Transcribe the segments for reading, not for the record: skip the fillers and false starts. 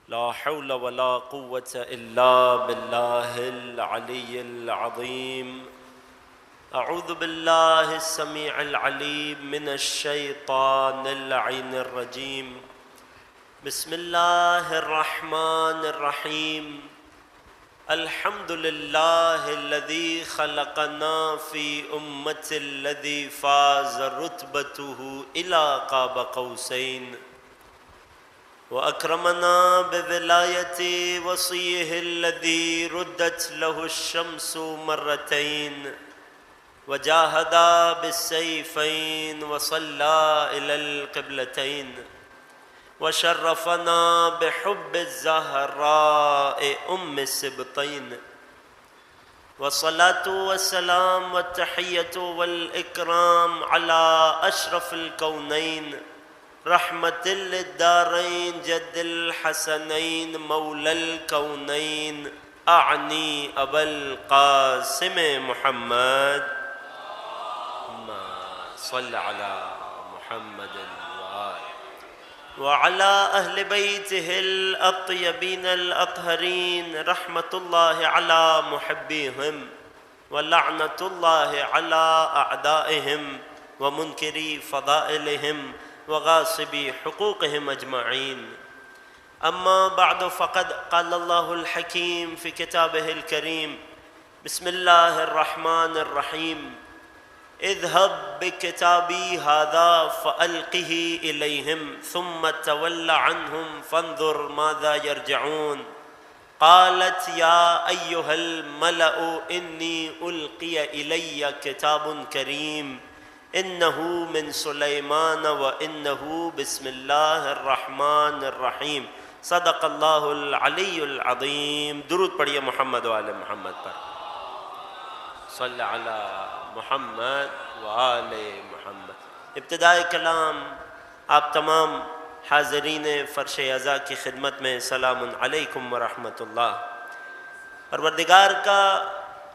لا حول ولا قوة إلا بالله العلي العظيم. أعوذ بالله السميع العليم من الشيطان اللعين الرجيم. بسم الله الرحمن الرحيم. الحمد لله الذي خلقنا في أمة الذي فاز رتبته إلى قاب قوسين، وأكرمنا بولاية وصيه الذي ردت له الشمس مرتين، وجاهد بالسيفين وصلى إلى القبلتين، وشرفنا بحب الزهراء أم السبطين، والصلاة والسلام والتحية والإكرام على أشرف الكونين، رحمة للدارين، جد الحسنين، مولى الكونين، أعني أبا القاسم محمد. صل على محمد وعلى أهل بيته الأطيبين الأطهرين، رحمة الله على محبيهم ولعنة الله على أعدائهم ومنكري فضائلهم وغاصبي حقوقهم أجمعين. أما بعد، فقد قال الله الحكيم في كتابه الكريم: بسم الله الرحمن الرحيم. اذهب بكتابي هذا فألقه إليهم ثم تول عنهم فانظر ماذا يرجعون. قالت يا أيها الملأ إني ألقي إلي كتاب كريم إنه من سليمان وإنه بسم الله الرحمن الرحيم. صدق اللہ العلی العظیم. درود پڑھیے محمد وآل محمد پر. صلی علی محمد وآل محمد. ابتدائے کلام آپ تمام حاضرین فرش عزا کی خدمت میں سلام علیکم ورحمۃ اللہ. پروردگار کا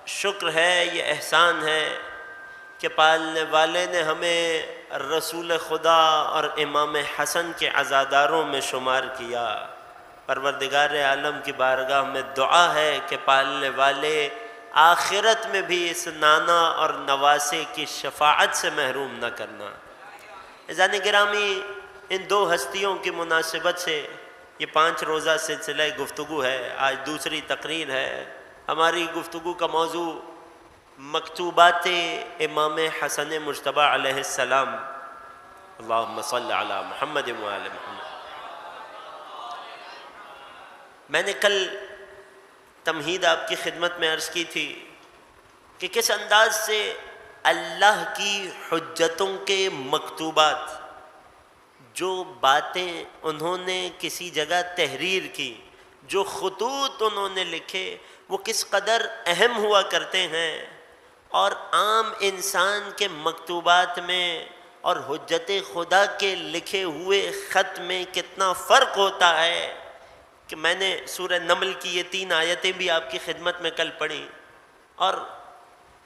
شکر ہے، یہ احسان ہے کہ پالنے والے نے ہمیں رسول خدا اور امام حسن کے عزاداروں میں شمار کیا. پروردگار عالم کی بارگاہ میں دعا ہے کہ پالنے والے آخرت میں بھی اس نانا اور نواسے کی شفاعت سے محروم نہ کرنا. عزیزان گرامی، ان دو ہستیوں کی مناسبت سے یہ 5 روزہ سلسلہ گفتگو ہے. آج دوسری تقریر ہے. ہماری گفتگو کا موضوع مکتوبات امام حسن مجتبی علیہ السلام. اللہم صل علی محمد وآل محمد. میں نے کل تمہید آپ کی خدمت میں عرض کی تھی کہ کس انداز سے اللہ کی حجتوں کے مکتوبات، جو باتیں انہوں نے کسی جگہ تحریر کی، جو خطوط انہوں نے لکھے، وہ کس قدر اہم ہوا کرتے ہیں، اور عام انسان کے مکتوبات میں اور حجت خدا کے لکھے ہوئے خط میں کتنا فرق ہوتا ہے. کہ میں نے سورہ نمل کی یہ 3 آیتیں بھی آپ کی خدمت میں کل پڑھی. اور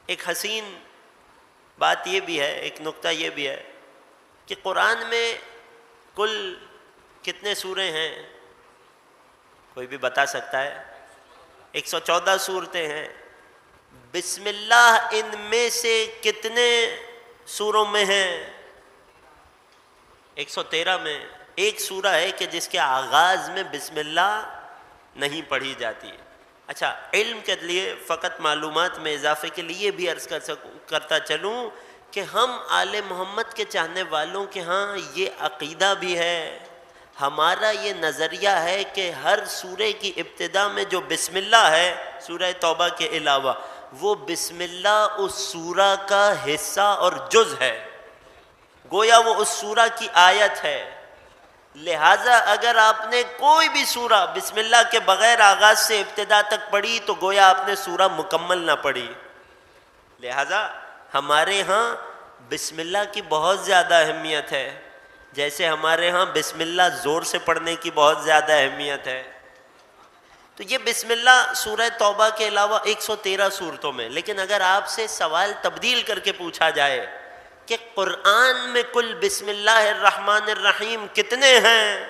ایک حسین بات یہ بھی ہے، ایک نقطہ یہ بھی ہے کہ قرآن میں کل کتنے سورے ہیں؟ کوئی بھی بتا سکتا ہے؟ 114 سورتیں ہیں. بسم اللہ ان میں سے کتنے سوروں میں ہیں؟ 113 میں. ایک سورہ ہے کہ جس کے آغاز میں بسم اللہ نہیں پڑھی جاتی ہے. اچھا، علم کے لیے فقط معلومات میں اضافے کے لیے بھی عرض کرتا چلوں کہ ہم آل محمد کے چاہنے والوں کے ہاں یہ عقیدہ بھی ہے، ہمارا یہ نظریہ ہے کہ ہر سورے کی ابتدا میں جو بسم اللہ ہے، سورہ توبہ کے علاوہ، وہ بسم اللہ اس سورہ کا حصہ اور جز ہے، گویا وہ اس سورہ کی آیت ہے. لہٰذا اگر آپ نے کوئی بھی سورہ بسم اللہ کے بغیر آغاز سے ابتدا تک پڑھی تو گویا آپ نے سورہ مکمل نہ پڑھی. لہٰذا ہمارے ہاں بسم اللہ کی بہت زیادہ اہمیت ہے، جیسے ہمارے ہاں بسم اللہ زور سے پڑھنے کی بہت زیادہ اہمیت ہے. تو یہ بسم اللہ سورہ توبہ کے علاوہ 113 صورتوں میں. لیکن اگر آپ سے سوال تبدیل کر کے پوچھا جائے کہ قرآن میں کل بسم اللہ الرحمن الرحیم کتنے ہیں،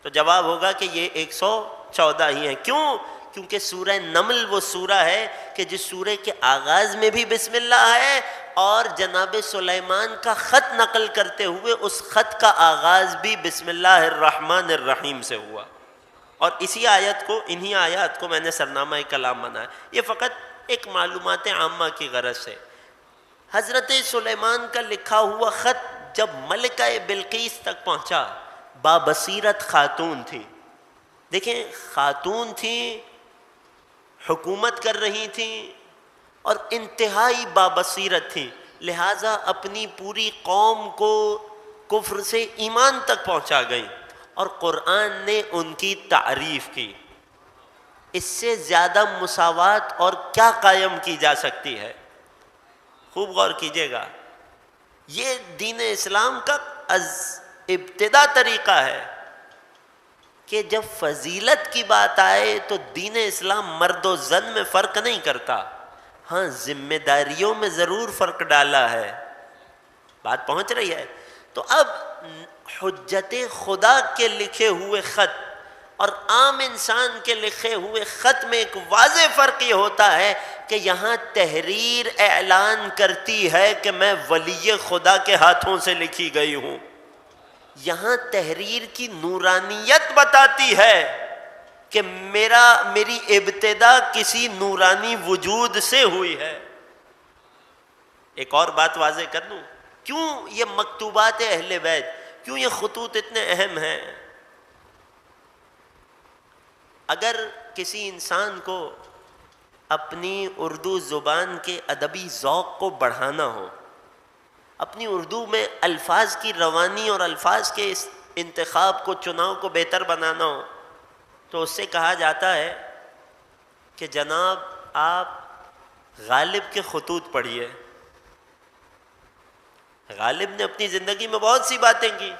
تو جواب ہوگا کہ یہ 114 ہی ہیں. کیوں؟ کیونکہ سورہ نمل وہ سورہ ہے کہ جس سورہ کے آغاز میں بھی بسم اللہ ہے، اور جناب سلیمان کا خط نقل کرتے ہوئے اس خط کا آغاز بھی بسم اللہ الرحمن الرحیم سے ہوا. اور اسی آیت کو، انہی آیات کو میں نے سرنامہ کلام بنایا. یہ فقط ایک معلومات عامہ کی غرض سے. حضرت سلیمان کا لکھا ہوا خط جب ملکہ بلقیس تک پہنچا، بابصیرت خاتون تھی. دیکھیں، خاتون تھی، حکومت کر رہی تھیں، اور انتہائی بابصیرت تھی، لہٰذا اپنی پوری قوم کو کفر سے ایمان تک پہنچا گئی، اور قرآن نے ان کی تعریف کی. اس سے زیادہ مساوات اور کیا قائم کی جا سکتی ہے؟ خوب غور کیجئے گا. یہ دین اسلام کا از ابتدا طریقہ ہے کہ جب فضیلت کی بات آئے تو دین اسلام مرد و زن میں فرق نہیں کرتا. ہاں، ذمہ داریوں میں ضرور فرق ڈالا ہے. بات پہنچ رہی ہے؟ تو اب حجت خدا کے لکھے ہوئے خط اور عام انسان کے لکھے ہوئے خط میں ایک واضح فرق یہ ہوتا ہے کہ یہاں تحریر اعلان کرتی ہے کہ میں ولی خدا کے ہاتھوں سے لکھی گئی ہوں. یہاں تحریر کی نورانیت بتاتی ہے کہ میری ابتدا کسی نورانی وجود سے ہوئی ہے. ایک اور بات واضح کر دوں، کیوں یہ مکتوبات اہل بیت، کیوں یہ خطوط اتنے اہم ہیں؟ اگر کسی انسان کو اپنی اردو زبان کے ادبی ذوق کو بڑھانا ہو، اپنی اردو میں الفاظ کی روانی اور الفاظ کے اس انتخاب کو، چناؤ کو بہتر بنانا ہو، تو اس سے کہا جاتا ہے کہ جناب آپ غالب کے خطوط پڑھیے. غالب نے اپنی زندگی میں بہت سی باتیں کی.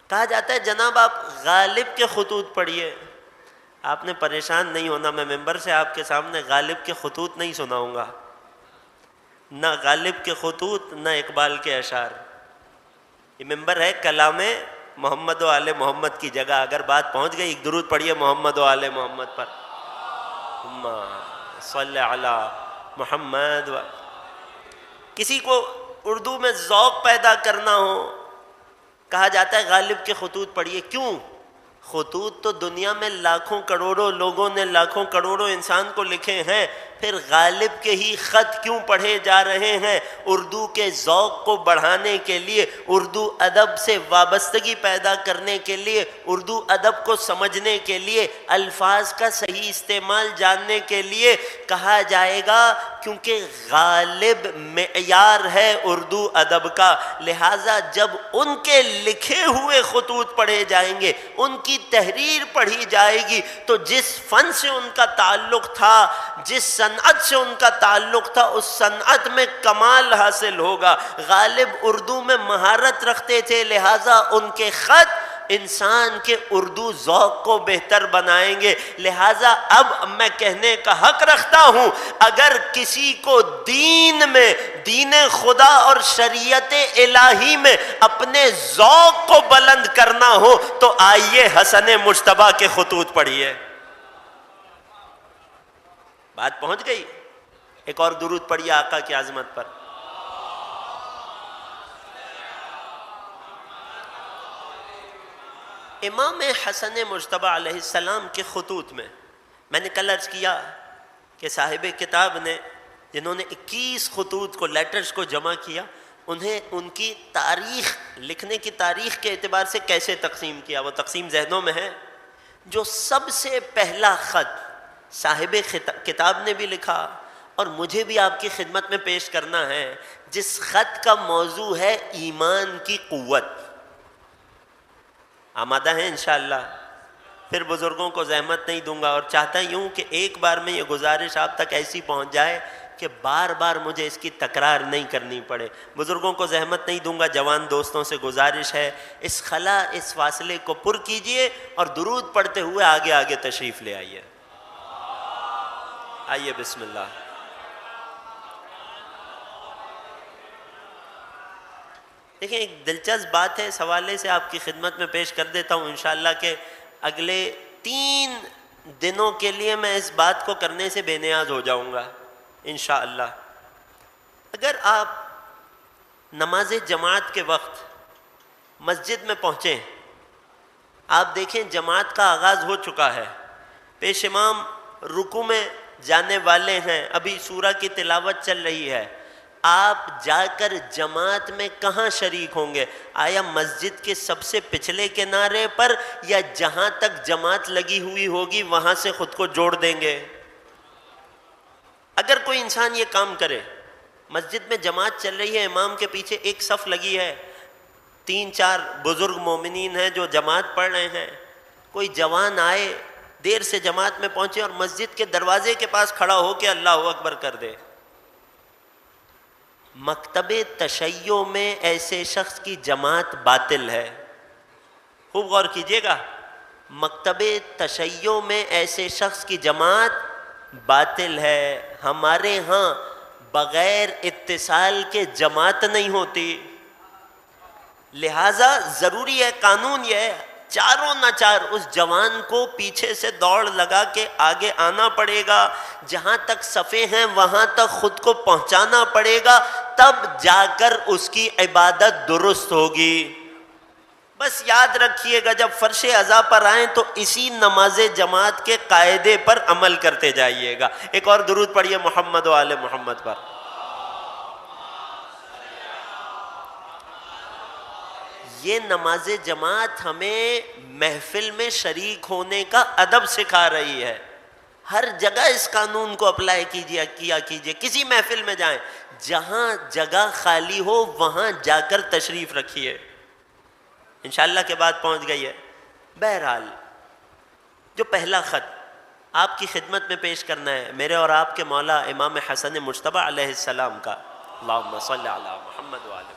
کہا جاتا ہے جناب آپ غالب کے خطوط پڑھیے. آپ نے پریشان نہیں ہونا، میں ممبر سے آپ کے سامنے غالب کے خطوط نہیں سناؤں گا، نہ غالب کے خطوط نہ اقبال کے اشعار. یہ ممبر ہے کلام محمد و آل محمد کی جگہ. اگر بات پہنچ گئی، ایک درود پڑھیے محمد و آل محمد پر. صلی علی محمد. کسی کو اردو میں ذوق پیدا کرنا ہو، کہا جاتا ہے غالب کے خطوط پڑھیے. کیوں؟ خطوط تو دنیا میں لاکھوں کروڑوں لوگوں نے، لاکھوں کروڑوں انسان کو لکھے ہیں، پھر غالب کے ہی خط کیوں پڑھے جا رہے ہیں؟ اردو کے ذوق کو بڑھانے کے لیے، اردو ادب سے وابستگی پیدا کرنے کے لیے، اردو ادب کو سمجھنے کے لیے، الفاظ کا صحیح استعمال جاننے کے لیے. کہا جائے گا کیونکہ غالب معیار ہے اردو ادب کا، لہٰذا جب ان کے لکھے ہوئے خطوط پڑھے جائیں گے، ان کی تحریر پڑھی جائے گی، تو جس فن سے ان کا تعلق تھا، جس صنعت سے ان کا تعلق تھا، اس صنعت میں کمال حاصل ہوگا. غالب اردو میں مہارت رکھتے تھے، لہٰذا ان کے خط انسان کے اردو ذوق کو بہتر بنائیں گے. لہٰذا اب میں کہنے کا حق رکھتا ہوں، اگر کسی کو دین میں، دین خدا اور شریعت الہی میں اپنے ذوق کو بلند کرنا ہو تو آئیے حسن مجتبیٰ کے خطوط پڑھیے. بات پہنچ گئی؟ ایک اور درود پڑھیے آقا کی عظمت پر. امام حسن مجتبیٰ علیہ السلام کے خطوط میں نے کل عرض کیا کہ صاحب کتاب نے، جنہوں نے 21 خطوط کو، لیٹرز کو جمع کیا، انہیں ان کی تاریخ، لکھنے کی تاریخ کے اعتبار سے کیسے تقسیم کیا، وہ تقسیم ذہنوں میں ہے. جو سب سے پہلا خط صاحب کتاب نے بھی لکھا اور مجھے بھی آپ کی خدمت میں پیش کرنا ہے، جس خط کا موضوع ہے ایمان کی قوت. آمادہ ہیں انشاءاللہ؟ پھر بزرگوں کو زحمت نہیں دوں گا، اور چاہتا ہوں کہ ایک بار میں یہ گزارش آپ تک ایسی پہنچ جائے کہ بار بار مجھے اس کی تکرار نہیں کرنی پڑے. بزرگوں کو زحمت نہیں دوں گا، جوان دوستوں سے گزارش ہے، اس خلا، اس فاصلے کو پر کیجئے اور درود پڑھتے ہوئے آگے آگے تشریف لے آئیے. آئیے بسم اللہ. دیکھیں ایک دلچسپ بات ہے، اس حوالے سے آپ کی خدمت میں پیش کر دیتا ہوں انشاءاللہ کہ اگلے 3 دنوں کے لیے میں اس بات کو کرنے سے بے نیاز ہو جاؤں گا انشاءاللہ۔ اگر آپ نماز جماعت کے وقت مسجد میں پہنچیں، آپ دیکھیں جماعت کا آغاز ہو چکا ہے، پیش امام رکوع میں جانے والے ہیں، ابھی سورہ کی تلاوت چل رہی ہے، آپ جا کر جماعت میں کہاں شریک ہوں گے؟ آیا مسجد کے سب سے پچھلے کنارے پر، یا جہاں تک جماعت لگی ہوئی ہوگی وہاں سے خود کو جوڑ دیں گے؟ اگر کوئی انسان یہ کام کرے، مسجد میں جماعت چل رہی ہے، امام کے پیچھے ایک صف لگی ہے، 3-4 بزرگ مومنین ہیں جو جماعت پڑھ رہے ہیں، کوئی جوان آئے دیر سے جماعت میں پہنچے اور مسجد کے دروازے کے پاس کھڑا ہو کے اللہ اکبر کر دے، مکتب تشیع میں ایسے شخص کی جماعت باطل ہے۔ خوب غور کیجئے گا، مکتب تشیع میں ایسے شخص کی جماعت باطل ہے۔ ہمارے ہاں بغیر اتصال کے جماعت نہیں ہوتی، لہٰذا ضروری ہے، قانون یہ ہے، چاروں ناچار اس جوان کو پیچھے سے دوڑ لگا کے آگے آنا پڑے گا، جہاں تک صفیں ہیں وہاں تک خود کو پہنچانا پڑے گا، تب جا کر اس کی عبادت درست ہوگی۔ بس یاد رکھیے گا جب فرش عزا پر آئیں تو اسی نماز جماعت کے قاعدے پر عمل کرتے جائیے گا۔ ایک اور درود پڑھیے محمد و آل محمد پر۔ یہ نماز جماعت ہمیں محفل میں شریک ہونے کا ادب سکھا رہی ہے۔ ہر جگہ اس قانون کو اپلائی کیجیے، کسی محفل میں جائیں، جہاں جگہ خالی ہو وہاں جا کر تشریف رکھیے۔ انشاءاللہ کے بعد پہنچ گئی ہے۔ بہرحال جو پہلا خط آپ کی خدمت میں پیش کرنا ہے، میرے اور آپ کے مولا امام حسن مجتبی علیہ السلام کا، اللہم صلی علی محمد وآلہ،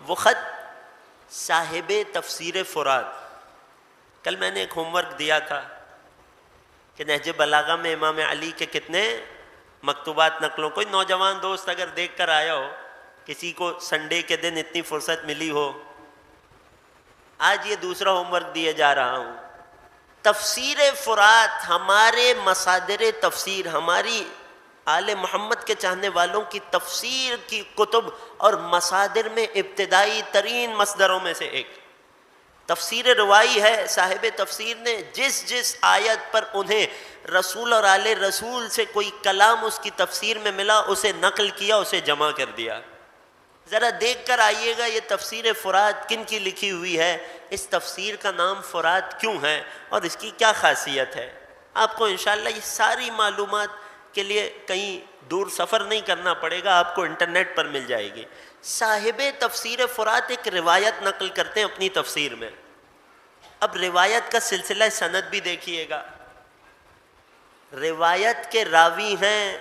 وہ خط صاحب تفسیر فرات۔ کل میں نے ایک ہوم ورک دیا تھا کہ نہج بلاغہ میں امام علی کے کتنے مکتوبات نقلوں، کوئی نوجوان دوست اگر دیکھ کر آیا ہو، کسی کو سنڈے کے دن اتنی فرصت ملی ہو، آج یہ دوسرا ہوم ورک دیے جا رہا ہوں۔ تفسیر فرات ہمارے مصادر تفسیر، ہماری آل محمد کے چاہنے والوں کی تفسیر کی کتب اور مصادر میں ابتدائی ترین مصدروں میں سے ایک تفسیر روائی ہے۔ صاحب تفسیر نے جس جس آیت پر انہیں رسول اور آل رسول سے کوئی کلام اس کی تفسیر میں ملا اسے نقل کیا، اسے جمع کر دیا۔ ذرا دیکھ کر آئیے گا یہ تفسیر فرات کن کی لکھی ہوئی ہے، اس تفسیر کا نام فرات کیوں ہے اور اس کی کیا خاصیت ہے۔ آپ کو انشاءاللہ یہ ساری معلومات کے لیے کہیں دور سفر نہیں کرنا پڑے گا، آپ کو انٹرنیٹ پر مل جائے گی۔ صاحب تفسیر فرات ایک روایت نقل کرتے ہیں اپنی تفسیر میں۔ اب روایت کا سلسلہ سند بھی دیکھیے گا، روایت کے راوی ہیں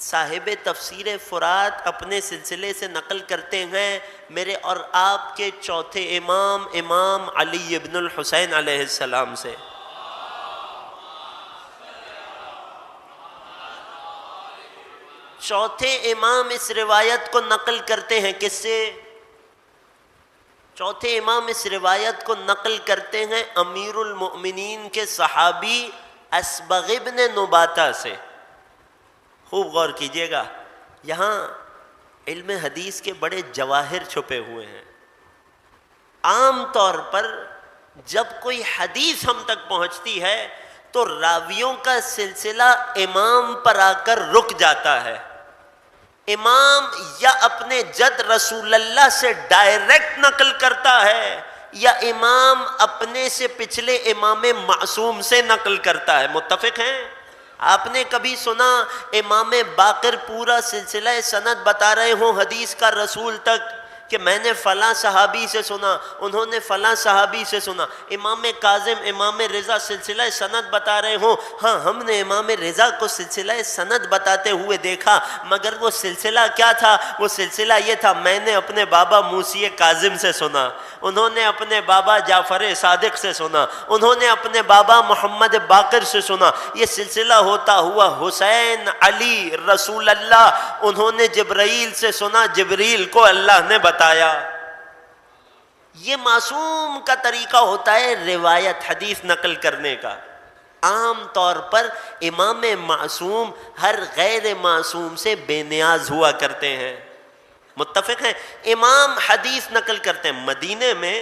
صاحب تفسیر فرات، اپنے سلسلے سے نقل کرتے ہیں میرے اور آپ کے چوتھے امام، امام علی ابن الحسین علیہ السلام سے۔ چوتھے امام اس روایت کو نقل کرتے ہیں کس سے؟ چوتھے امام اس روایت کو نقل کرتے ہیں امیر المؤمنین کے صحابی اسبغ ابن نباتہ سے۔ خوب غور کیجئے گا، یہاں علم حدیث کے بڑے جواہر چھپے ہوئے ہیں۔ عام طور پر جب کوئی حدیث ہم تک پہنچتی ہے تو راویوں کا سلسلہ امام پر آ کر رک جاتا ہے۔ امام یا اپنے جد رسول اللہ سے ڈائریکٹ نقل کرتا ہے یا امام اپنے سے پچھلے امام معصوم سے نقل کرتا ہے۔ متفق ہیں؟ آپ نے کبھی سنا امام باقر پورا سلسلہ سند بتا رہے ہوں حدیث کا رسول تک، کہ میں نے فلاں صحابی سے سنا، انہوں نے فلاں صحابی سے سنا، امام کاظم، امام رضا سلسلہ سند بتا رہے ہوں، ہاں ہم نے امام رضا کو سلسلہ سند بتاتے ہوئے دیکھا، مگر وہ سلسلہ کیا تھا؟ وہ سلسلہ یہ تھا، میں نے اپنے بابا موسی کاظم سے سنا، انہوں نے اپنے بابا جعفر صادق سے سنا، انہوں نے اپنے بابا محمد باقر سے سنا، یہ سلسلہ ہوتا ہوا حسین علی رسول اللہ، انہوں نے جبرائیل سے سنا، جبریل کو اللہ نے بتایا۔ یہ معصوم کا طریقہ ہوتا ہے روایت، حدیث نقل کرنے کا۔ عام طور پر امام معصوم ہر غیر معصوم سے بے نیاز ہوا کرتے ہیں، متفق ہیں؟ امام حدیث نقل کرتے ہیں۔ مدینے میں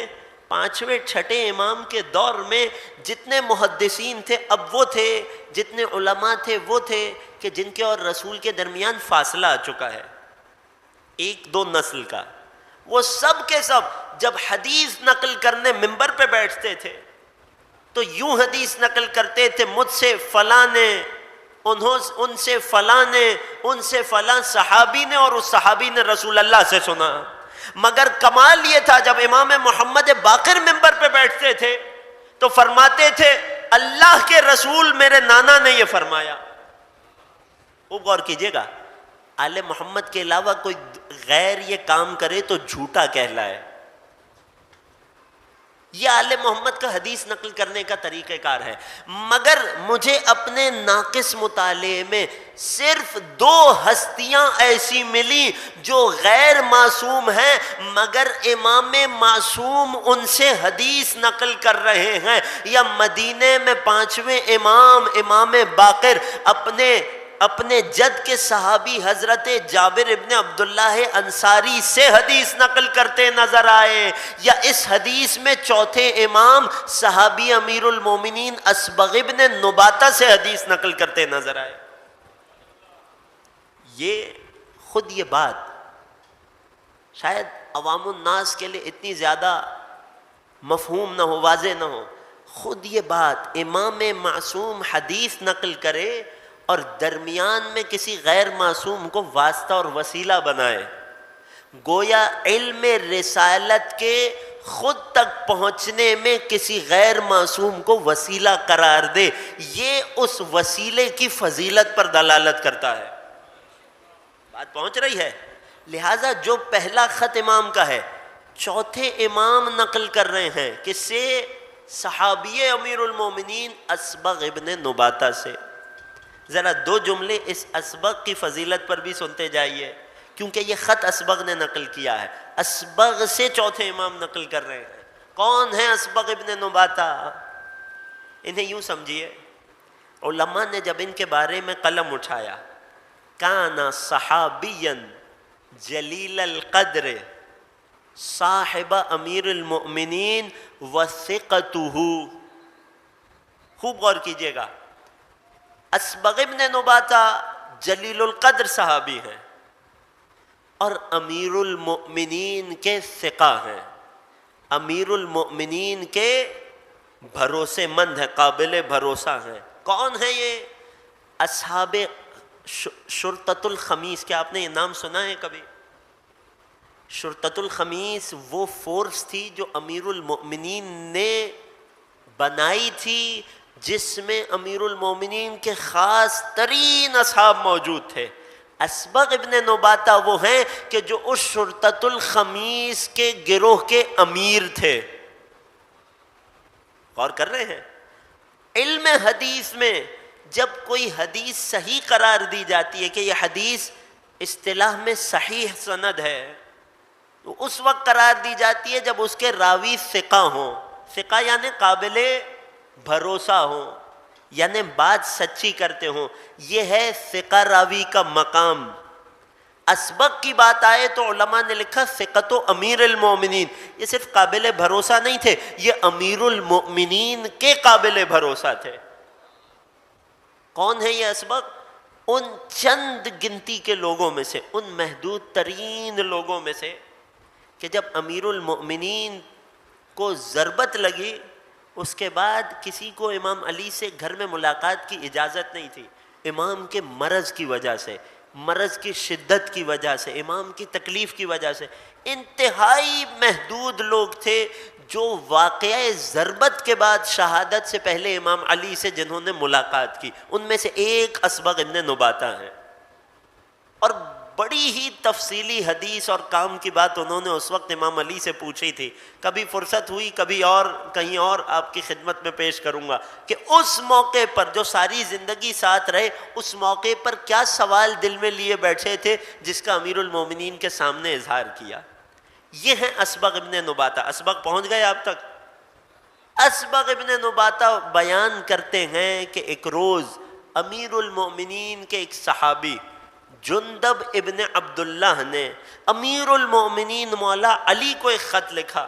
5ویں 6ٹھے امام کے دور میں جتنے محدثین تھے اب وہ تھے، جتنے علماء تھے وہ تھے کہ جن کے اور رسول کے درمیان فاصلہ آ چکا ہے 1-2 نسل کا۔ وہ سب کے سب جب حدیث نقل کرنے منبر پہ بیٹھتے تھے تو یوں حدیث نقل کرتے تھے، مجھ سے فلاں نے، ان سے فلاں نے، ان سے فلاں صحابی نے، اور اس صحابی نے رسول اللہ سے سنا۔ مگر کمال یہ تھا جب امام محمد باقر منبر پہ بیٹھتے تھے تو فرماتے تھے اللہ کے رسول میرے نانا نے یہ فرمایا۔ خوب غور کیجئے گا، آل محمد کے علاوہ کوئی غیر یہ کام کرے تو جھوٹا کہلائے۔ یہ آل محمد کا حدیث نقل کرنے کا طریقہ کار ہے۔ مگر مجھے اپنے ناقص مطالعے میں صرف 2 ہستیاں ایسی ملی جو غیر معصوم ہیں مگر امام معصوم ان سے حدیث نقل کر رہے ہیں، یا مدینے میں 5ویں امام، امام باقر اپنے جد کے صحابی حضرت جابر ابن عبداللہ انصاری سے حدیث نقل کرتے نظر آئے، یا اس حدیث میں 4تھے امام صحابی امیر المومنین اسبغ ابن نباتہ سے حدیث نقل کرتے نظر آئے۔ یہ بات شاید عوام الناس کے لیے اتنی زیادہ مفہوم نہ ہو، واضح نہ ہو، خود یہ بات امام معصوم حدیث نقل کرے اور درمیان میں کسی غیر معصوم کو واسطہ اور وسیلہ بنائے، گویا علم رسالت کے خود تک پہنچنے میں کسی غیر معصوم کو وسیلہ قرار دے، یہ اس وسیلے کی فضیلت پر دلالت کرتا ہے۔ بات پہنچ رہی ہے؟ لہٰذا جو پہلا خط امام کا ہے، 4تھے امام نقل کر رہے ہیں کس سے؟ صحابی امیر المومنین اسبغ ابن نباتہ سے۔ ذرا 2 جملے اس اسبغ کی فضیلت پر بھی سنتے جائیے، کیونکہ یہ خط اسبغ نے نقل کیا ہے، اسبغ سے 4تھے امام نقل کر رہے ہیں۔ کون ہیں اسبغ ابن نباتہ؟ انہیں یوں سمجھیے، علماء نے جب ان کے بارے میں قلم اٹھایا، کانا صحابیا جلیل القدر صاحب امیر المؤمنین وثقتہ۔ خوب غور کیجئے گا، اسبغ ابن نباتہ جلیل القدر صحابی ہیں اور امیر المؤمنین کے ثقہ ہیں، امیر المؤمنین کے بھروسے مند ہیں، قابل بھروسہ ہیں۔ کون ہیں یہ؟ اصحاب شرطۃ الخمیس۔ کیا آپ نے یہ نام سنا ہے کبھی؟ شرطۃ الخمیس وہ فورس تھی جو امیر المؤمنین نے بنائی تھی، جس میں امیر المومنین کے خاص ترین اصحاب موجود تھے۔ اسبغ ابن نباتہ وہ ہیں کہ جو اس شرطۃ الخمیس کے گروہ کے امیر تھے۔ غور کر رہے ہیں؟ علم حدیث میں جب کوئی حدیث صحیح قرار دی جاتی ہے کہ یہ حدیث اصطلاح میں صحیح سند ہے، تو اس وقت قرار دی جاتی ہے جب اس کے راوی ثقہ ہوں۔ ثقہ یعنی قابل بھروسہ ہوں، یعنی بات سچی کرتے ہوں، یہ ہے ثقہ راوی کا مقام۔ اسبغ کی بات آئے تو علماء نے لکھا ثقۃ امیر المومنین، یہ صرف قابل بھروسہ نہیں تھے، یہ امیر المؤمنین کے قابل بھروسہ تھے۔ کون ہے یہ اسبغ؟ ان چند گنتی کے لوگوں میں سے، ان محدود ترین لوگوں میں سے کہ جب امیر المؤمنین کو ضربت لگی، اس کے بعد کسی کو امام علی سے گھر میں ملاقات کی اجازت نہیں تھی، امام کے مرض کی وجہ سے۔ مرض کی شدت کی وجہ سے، امام کی تکلیف کی وجہ سے، انتہائی محدود لوگ تھے جو واقعہ ضربت کے بعد شہادت سے پہلے امام علی سے جنہوں نے ملاقات کی، ان میں سے ایک اسبغ ابن نباتہ ہیں، اور بڑی ہی تفصیلی حدیث اور کام کی بات انہوں نے اس وقت امام علی سے پوچھی تھی. کبھی فرصت ہوئی کبھی اور کہیں اور آپ کی خدمت میں پیش کروں گا کہ اس موقع پر جو ساری زندگی ساتھ رہے، اس موقع پر کیا سوال دل میں لیے بیٹھے تھے جس کا امیر المومنین کے سامنے اظہار کیا. یہ ہیں اسبغ ابن نباتہ. اسبغ پہنچ گئے آپ تک؟ اسبغ ابن نباتہ بیان کرتے ہیں کہ ایک روز امیر المومنین کے ایک صحابی جندب ابن عبداللہ نے امیر المومنین مولا علی کو ایک خط لکھا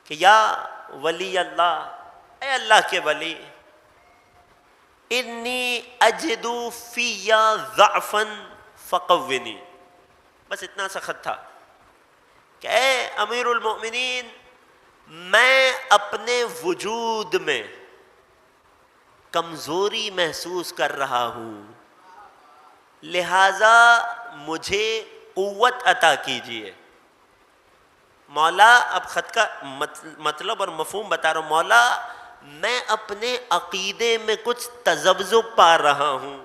کہ یا ولی اللہ، اے اللہ کے ولی، انی اجد فی ضعفا فقونی. بس اتنا سا خط تھا کہ اے امیر المومنین، میں اپنے وجود میں کمزوری محسوس کر رہا ہوں، لہذا مجھے قوت عطا کیجیے. مولا، اب خط کا مطلب اور مفہوم بتا رہا ہوں. مولا، میں اپنے عقیدے میں کچھ تذبذب پا رہا ہوں.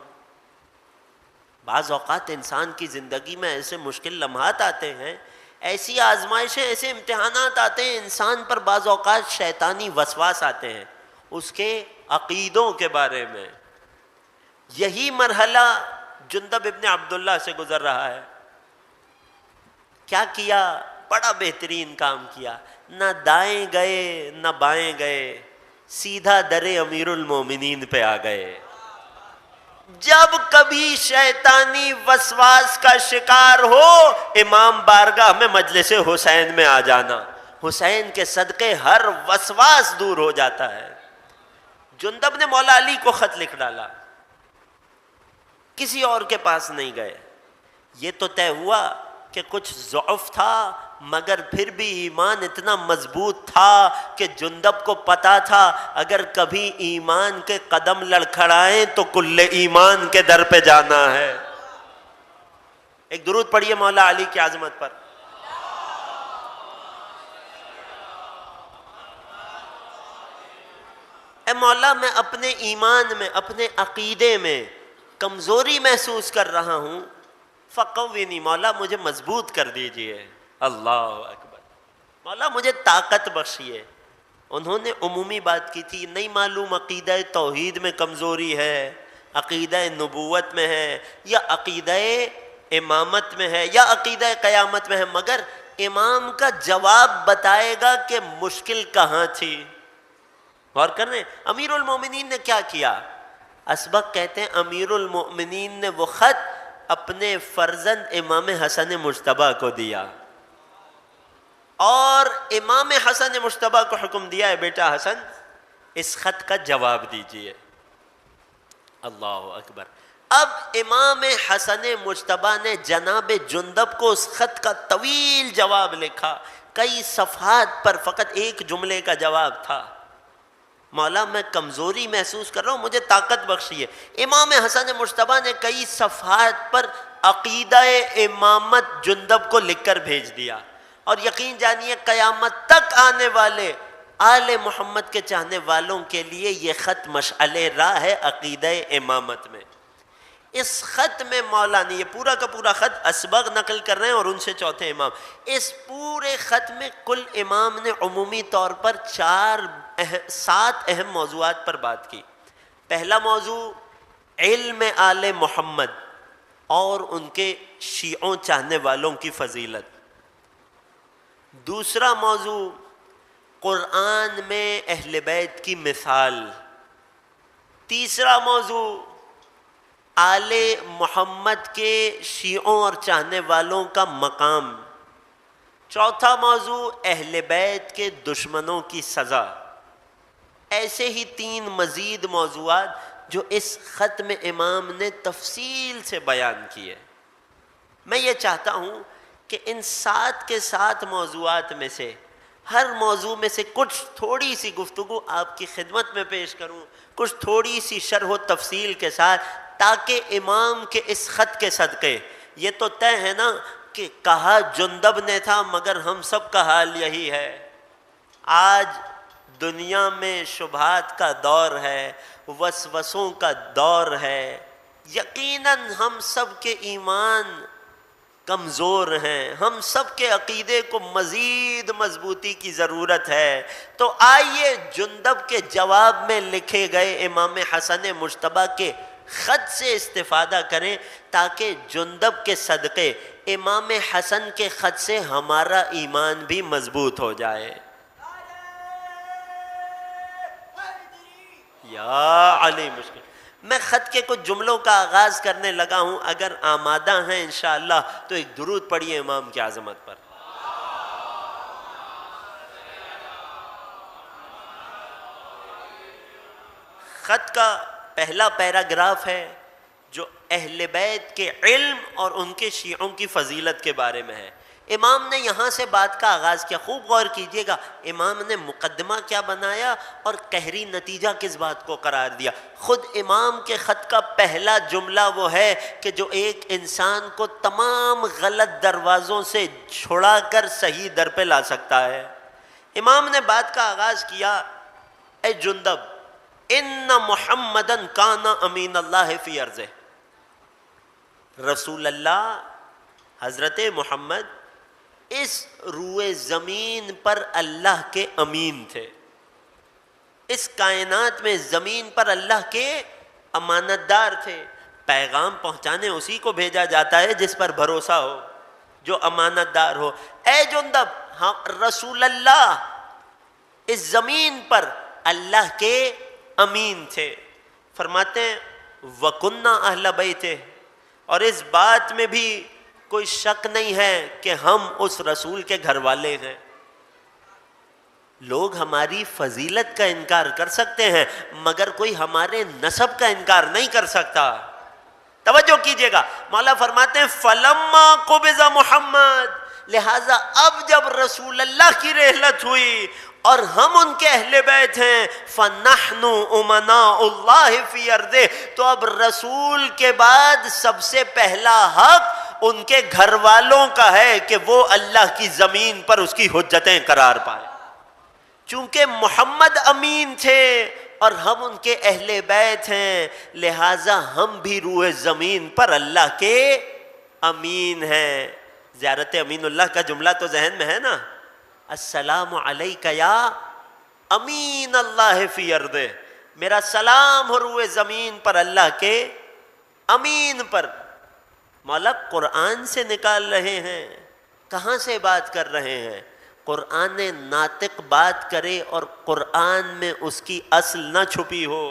بعض اوقات انسان کی زندگی میں ایسے مشکل لمحات آتے ہیں، ایسی آزمائشیں، ایسے امتحانات آتے ہیں، انسان پر بعض اوقات شیطانی وسواس آتے ہیں اس کے عقیدوں کے بارے میں. یہی مرحلہ جندب ابن عبداللہ سے گزر رہا ہے. کیا کیا؟ بڑا بہترین کام کیا. نہ دائیں گئے نہ بائیں گئے، سیدھا در امیر المومنین پہ آ گئے. جب کبھی شیطانی وسواس کا شکار ہو، امام بارگاہ میں مجلس حسین میں آ جانا، حسین کے صدقے ہر وسواس دور ہو جاتا ہے. جندب نے مولا علی کو خط لکھ ڈالا، کسی اور کے پاس نہیں گئے. یہ تو طے ہوا کہ کچھ ضعف تھا، مگر پھر بھی ایمان اتنا مضبوط تھا کہ جندب کو پتا تھا اگر کبھی ایمان کے قدم لڑکھڑائیں تو کل ایمان کے در پہ جانا ہے. ایک درود پڑھیے مولا علی کی عظمت پر. اے مولا، میں اپنے ایمان میں، اپنے عقیدے میں کمزوری محسوس کر رہا ہوں، فقوینی، مولا مجھے مضبوط کر دیجئے. اللہ اکبر. مولا مجھے طاقت بخشیے. انہوں نے عمومی بات کی تھی، نہیں معلوم عقیدہ توحید میں کمزوری ہے، عقیدہ نبوت میں ہے، یا عقیدہ امامت میں ہے، یا عقیدہ قیامت میں ہے، مگر امام کا جواب بتائے گا کہ مشکل کہاں تھی. غور کر رہے ہیں امیر المومنین نے کیا کیا؟ اسبغ کہتے ہیں امیر المومنین نے وہ خط اپنے فرزند امام حسن مجتبیٰ کو دیا، اور امام حسن مجتبیٰ کو حکم دیا ہے بیٹا حسن اس خط کا جواب دیجئے. اللہ اکبر. اب امام حسن مجتبیٰ نے جناب جندب کو اس خط کا طویل جواب لکھا، کئی صفحات پر فقط ایک جملے کا جواب تھا، مولا میں کمزوری محسوس کر رہا ہوں، مجھے طاقت بخشیے. امام حسن مجتبیٰ نے کئی صفحات پر عقیدہ امامت جندب کو لکھ کر بھیج دیا، اور یقین جانیے قیامت تک آنے والے آل محمد کے چاہنے والوں کے لیے یہ خط مشعل راہ ہے عقیدہ امامت میں. اس خط میں مولا نے، یہ پورا کا پورا خط اسبغ نقل کر رہے ہیں اور ان سے چوتھے امام، اس پورے خط میں کل امام نے عمومی طور پر 7 اہم موضوعات پر بات کی. پہلا موضوع علم آل محمد اور ان کے شیعوں چاہنے والوں کی فضیلت. دوسرا موضوع قرآن میں اہل بیت کی مثال. تیسرا موضوع آل محمد کے شیعوں اور چاہنے والوں کا مقام. چوتھا موضوع اہل بیت کے دشمنوں کی سزا. ایسے ہی 3 مزید موضوعات جو اس خط میں امام نے تفصیل سے بیان کیے. میں یہ چاہتا ہوں کہ ان 7 کے 7 موضوعات میں سے ہر موضوع میں سے کچھ تھوڑی سی گفتگو آپ کی خدمت میں پیش کروں، کچھ تھوڑی سی شرح و تفصیل کے ساتھ، تاکہ امام کے اس خط کے صدقے، یہ تو طے ہے نا کہ کہا جندب نے تھا، مگر ہم سب کا حال یہی ہے۔ آج دنیا میں شبہات کا دور ہے، وسوسوں کا دور ہے، یقیناً ہم سب کے ایمان کمزور ہیں، ہم سب کے عقیدے کو مزید مضبوطی کی ضرورت ہے۔ تو آئیے جندب کے جواب میں لکھے گئے امام حسن مجتبیٰ کے خط سے استفادہ کریں، تاکہ جندب کے صدقے امام حسن کے خط سے ہمارا ایمان بھی مضبوط ہو جائے۔ یا علی مشکل۔ میں خط کے کچھ جملوں کا آغاز کرنے لگا ہوں، اگر آمادہ ہیں انشاءاللہ تو ایک درود پڑھیے امام کی عظمت پر۔ خط کا پہلا پیراگراف ہے جو اہل بیت کے علم اور ان کے شیعوں کی فضیلت کے بارے میں ہے۔ امام نے یہاں سے بات کا آغاز کیا، خوب غور کیجئے گا، امام نے مقدمہ کیا بنایا اور قہری نتیجہ کس بات کو قرار دیا۔ خود امام کے خط کا پہلا جملہ وہ ہے کہ جو ایک انسان کو تمام غلط دروازوں سے چھڑا کر صحیح در پہ لا سکتا ہے۔ امام نے بات کا آغاز کیا، اے جندب، ان محمدن کان امین اللہ فی ارضہ، رسول اللہ حضرت محمد اس روئے زمین پر اللہ کے امین تھے، اس کائنات میں زمین پر اللہ کے امانت دار تھے۔ پیغام پہنچانے اسی کو بھیجا جاتا ہے جس پر بھروسہ ہو، جو امانت دار ہو۔ اے جندب، ہم رسول اللہ اس زمین پر اللہ کے امین تھے۔ فرماتے ہیں وَكُنَّا أَهْلَ بَيْتِهِ، اور اس بات میں بھی کوئی شک نہیں ہے کہ ہم اس رسول کے گھر والے ہیں۔ لوگ ہماری فضیلت کا انکار کر سکتے ہیں مگر کوئی ہمارے نسب کا انکار نہیں کر سکتا۔ توجہ کیجئے گا، مولا فرماتے ہیں فَلَمَّا قُبِضَ مُحَمَّد، لہٰذا اب جب رسول اللہ کی رحلت ہوئی اور ہم ان کے اہل بیت ہیں، فَنَحْنُ أُمَنَاءُ اللَّهِ فِي أَرْضِهِ، تو اب رسول کے بعد سب سے پہلا حق ان کے گھر والوں کا ہے کہ وہ اللہ کی زمین پر اس کی حجتیں قرار پائے۔ چونکہ محمد امین تھے اور ہم ان کے اہل بیت ہیں، لہٰذا ہم بھی روح زمین پر اللہ کے امین ہیں۔ زیارت امین اللہ کا جملہ تو ذہن میں ہے نا، السلام علیک یا امین اللہ فی ارضہ، میرا سلام ہو روح زمین پر اللہ کے امین پر۔ مولا قرآن سے نکال رہے ہیں، کہاں سے بات کر رہے ہیں؟ قرآن ناطق بات کرے اور قرآن میں اس کی اصل نہ چھپی ہو،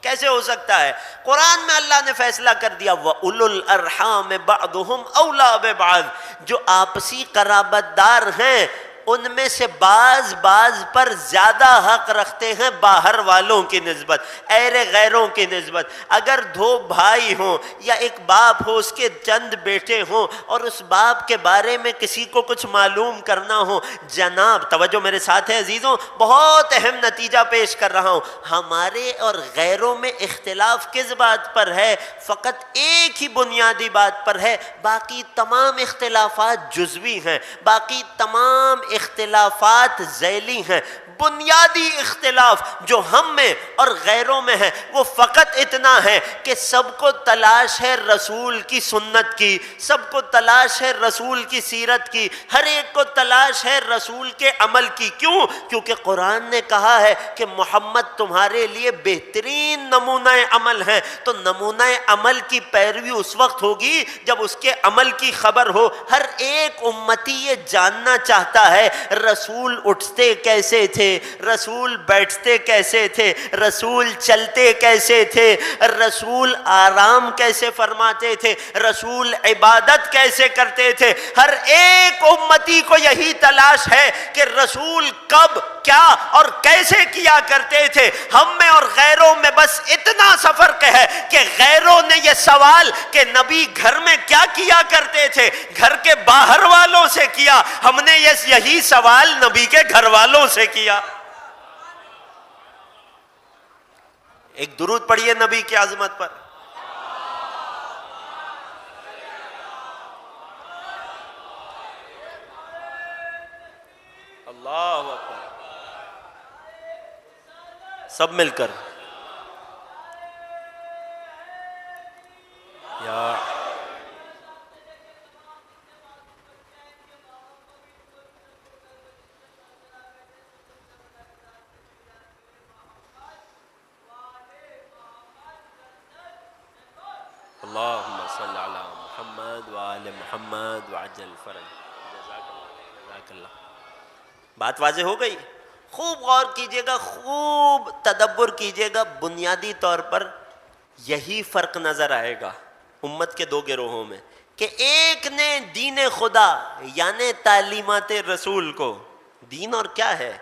کیسے ہو سکتا ہے؟ قرآن میں اللہ نے فیصلہ کر دیا وَأُولُو الْأَرْحَامِ بَعْضُهُمْ أَوْلَىٰ بِبَعْضٍ، جو آپسی قرابت دار ہیں ان میں سے بعض پر زیادہ حق رکھتے ہیں باہر والوں کی نسبت، غیروں کی نسبت۔ اگر دو بھائی ہوں یا ایک باپ ہو، اس کے چند بیٹے ہوں اور اس باپ کے بارے میں کسی کو کچھ معلوم کرنا ہو، جناب توجہ میرے ساتھ ہے عزیزوں، بہت اہم نتیجہ پیش کر رہا ہوں، ہمارے اور غیروں میں اختلاف کس بات پر ہے؟ فقط ایک ہی بنیادی بات پر ہے، باقی تمام اختلافات جزوی ہیں، باقی تمام اختلافات ذیلی ہیں۔ بنیادی اختلاف جو ہم میں اور غیروں میں ہے وہ فقط اتنا ہے کہ سب کو تلاش ہے رسول کی سنت کی، سب کو تلاش ہے رسول کی سیرت کی، ہر ایک کو تلاش ہے رسول کے عمل کی۔ کیوں؟ کیونکہ قرآن نے کہا ہے کہ محمد تمہارے لیے بہترین نمونہ عمل ہے، تو نمونہ عمل کی پیروی اس وقت ہوگی جب اس کے عمل کی خبر ہو۔ ہر ایک امتی یہ جاننا چاہتا ہے رسول اٹھتے کیسے تھے، رسول بیٹھتے کیسے تھے، رسول چلتے کیسے تھے، رسول آرام کیسے فرماتے تھے، رسول عبادت کیسے کرتے تھے۔ ہر ایک امتی کو یہی تلاش ہے کہ رسول کب، کیا اور کیسے کیا کرتے تھے۔ ہم میں اور غیروں میں بس اتنا سا فرق ہے کہ غیروں نے یہ سوال کہ نبی گھر میں کیا کیا کرتے تھے، گھر کے باہر والوں سے کیا، ہم نے یہی سوال نبی کے گھر والوں سے کیا۔ ایک درود پڑھیے نبی کی عظمت پر۔ اللہ اکبر، سب مل کر یا اللہم صلی علی محمد وآل محمد وعجل فرج۔ جزاک اللہ۔ بات واضح ہو گئی؟ خوب غور کیجئے گا، خوب تدبر کیجئے گا، بنیادی طور پر یہی فرق نظر آئے گا امت کے دو گروہوں میں، کہ ایک نے دین خدا یعنی تعلیمات رسول کو، دین اور کیا ہے؟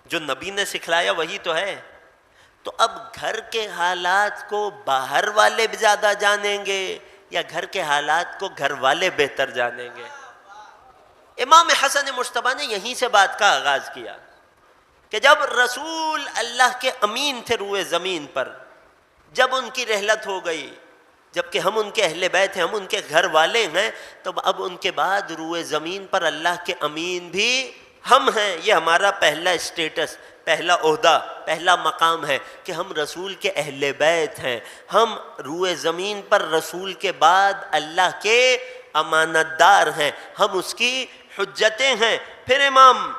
جو نبی نے سکھلایا وہی تو ہے۔ تو اب گھر کے حالات کو باہر والے زیادہ جانیں گے یا گھر کے حالات کو گھر والے بہتر جانیں گے؟ امام حسن مجتبیٰ نے یہیں سے بات کا آغاز کیا کہ جب رسول اللہ کے امین تھے روئے زمین پر، جب ان کی رحلت ہو گئی، جبکہ ہم ان کے اہل بیت ہیں، ہم ان کے گھر والے ہیں، تو اب ان کے بعد روئے زمین پر اللہ کے امین بھی ہم ہیں۔ یہ ہمارا پہلا اسٹیٹس، پہلا عہدہ، پہلا مقام ہے کہ ہم رسول کے اہل بیت ہیں، ہم روئے زمین پر رسول کے بعد اللہ کے امانت دار ہیں، ہم اس کی حجتیں ہیں۔ پھر امام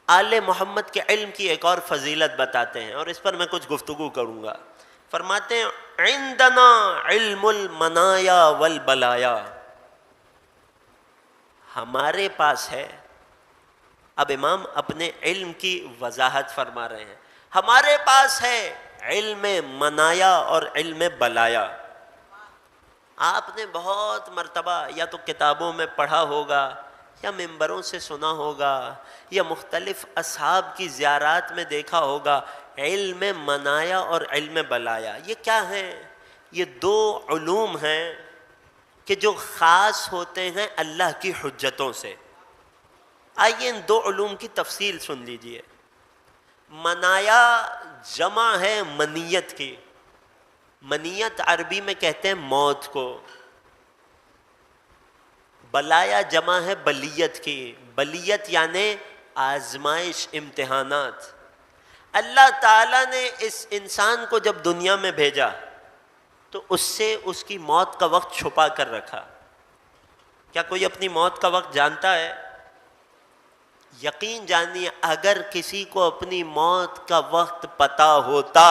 آل محمد کے علم کی ایک اور فضیلت بتاتے ہیں، اور اس پر میں کچھ گفتگو کروں گا۔ فرماتے ہیں عندنا علم المنایا والبلایا، ہمارے پاس ہے۔ اب امام اپنے علم کی وضاحت فرما رہے ہیں، ہمارے پاس ہے علم منایا اور علم بلایا۔ آپ نے بہت مرتبہ یا تو کتابوں میں پڑھا ہوگا یا ممبروں سے سنا ہوگا یا مختلف اصحاب کی زیارات میں دیکھا ہوگا، علم منایا اور علم بلایا۔ یہ کیا ہیں؟ یہ دو علوم ہیں کہ جو خاص ہوتے ہیں اللہ کی حجتوں سے۔ آئیے ان دو علوم کی تفصیل سن لیجئے۔ منایا جمع ہے منیت کی، منیت عربی میں کہتے ہیں موت کو۔ بلایا جمع ہے بلیت کی، بلیت یعنی آزمائش، امتحانات۔ اللہ تعالیٰ نے اس انسان کو جب دنیا میں بھیجا تو اس سے اس کی موت کا وقت چھپا کر رکھا۔ کیا کوئی اپنی موت کا وقت جانتا ہے؟ یقین جانیے اگر کسی کو اپنی موت کا وقت پتا ہوتا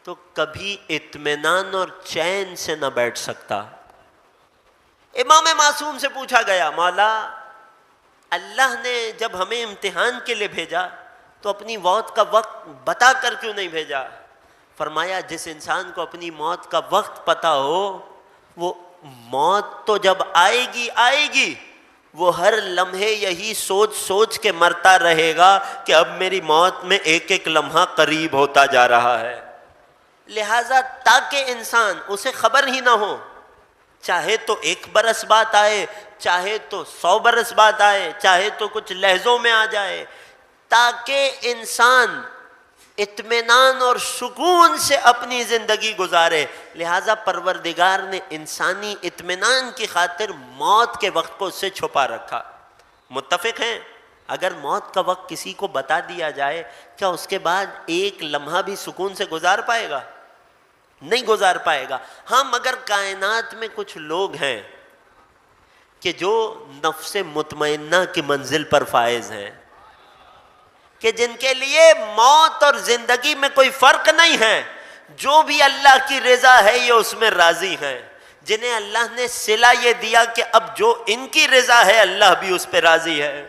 تو کبھی اطمینان اور چین سے نہ بیٹھ سکتا۔ امام معصوم سے پوچھا گیا، مولا اللہ نے جب ہمیں امتحان کے لیے بھیجا تو اپنی موت کا وقت بتا کر کیوں نہیں بھیجا؟ فرمایا جس انسان کو اپنی موت کا وقت پتا ہو، وہ موت تو جب آئے گی وہ ہر لمحے یہی سوچ سوچ کے مرتا رہے گا کہ اب میری موت میں ایک ایک لمحہ قریب ہوتا جا رہا ہے۔ لہٰذا تاکہ انسان اسے خبر ہی نہ ہو، چاہے تو 1 برس بعد آئے، چاہے تو 100 برس بعد آئے، چاہے تو کچھ لحظوں میں آ جائے، تاکہ انسان اطمینان اور سکون سے اپنی زندگی گزارے، لہٰذا پروردگار نے انسانی اطمینان کی خاطر موت کے وقت کو اس سے چھپا رکھا۔ متفق ہیں؟ اگر موت کا وقت کسی کو بتا دیا جائے، کیا اس کے بعد ایک لمحہ بھی سکون سے گزار پائے گا؟ نہیں گزار پائے گا۔ ہاں مگر کائنات میں کچھ لوگ ہیں کہ جو نفس مطمئنہ کی منزل پر فائز ہیں، کہ جن کے لیے موت اور زندگی میں کوئی فرق نہیں ہے، جو بھی اللہ کی رضا ہے یہ اس میں راضی ہیں، جنہیں اللہ نے صلہ یہ دیا کہ اب جو ان کی رضا ہے اللہ بھی اس پہ راضی ہے۔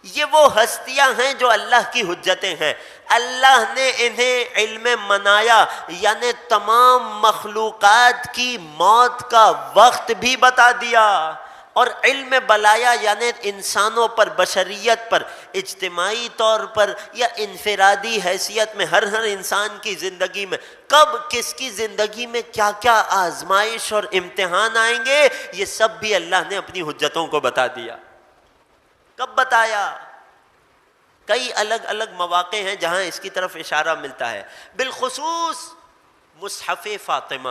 یہ وہ ہستیاں ہیں جو اللہ کی حجتیں ہیں۔ اللہ نے انہیں علم منایا یعنی تمام مخلوقات کی موت کا وقت بھی بتا دیا، اور علم بلایا یعنی انسانوں پر، بشریت پر، اجتماعی طور پر یا انفرادی حیثیت میں ہر انسان کی زندگی میں کب کس کی زندگی میں کیا کیا آزمائش اور امتحان آئیں گے، یہ سب بھی اللہ نے اپنی حجتوں کو بتا دیا۔ کب بتایا؟ کئی الگ الگ مواقع ہیں جہاں اس کی طرف اشارہ ملتا ہے، بالخصوص مصحف فاطمہ.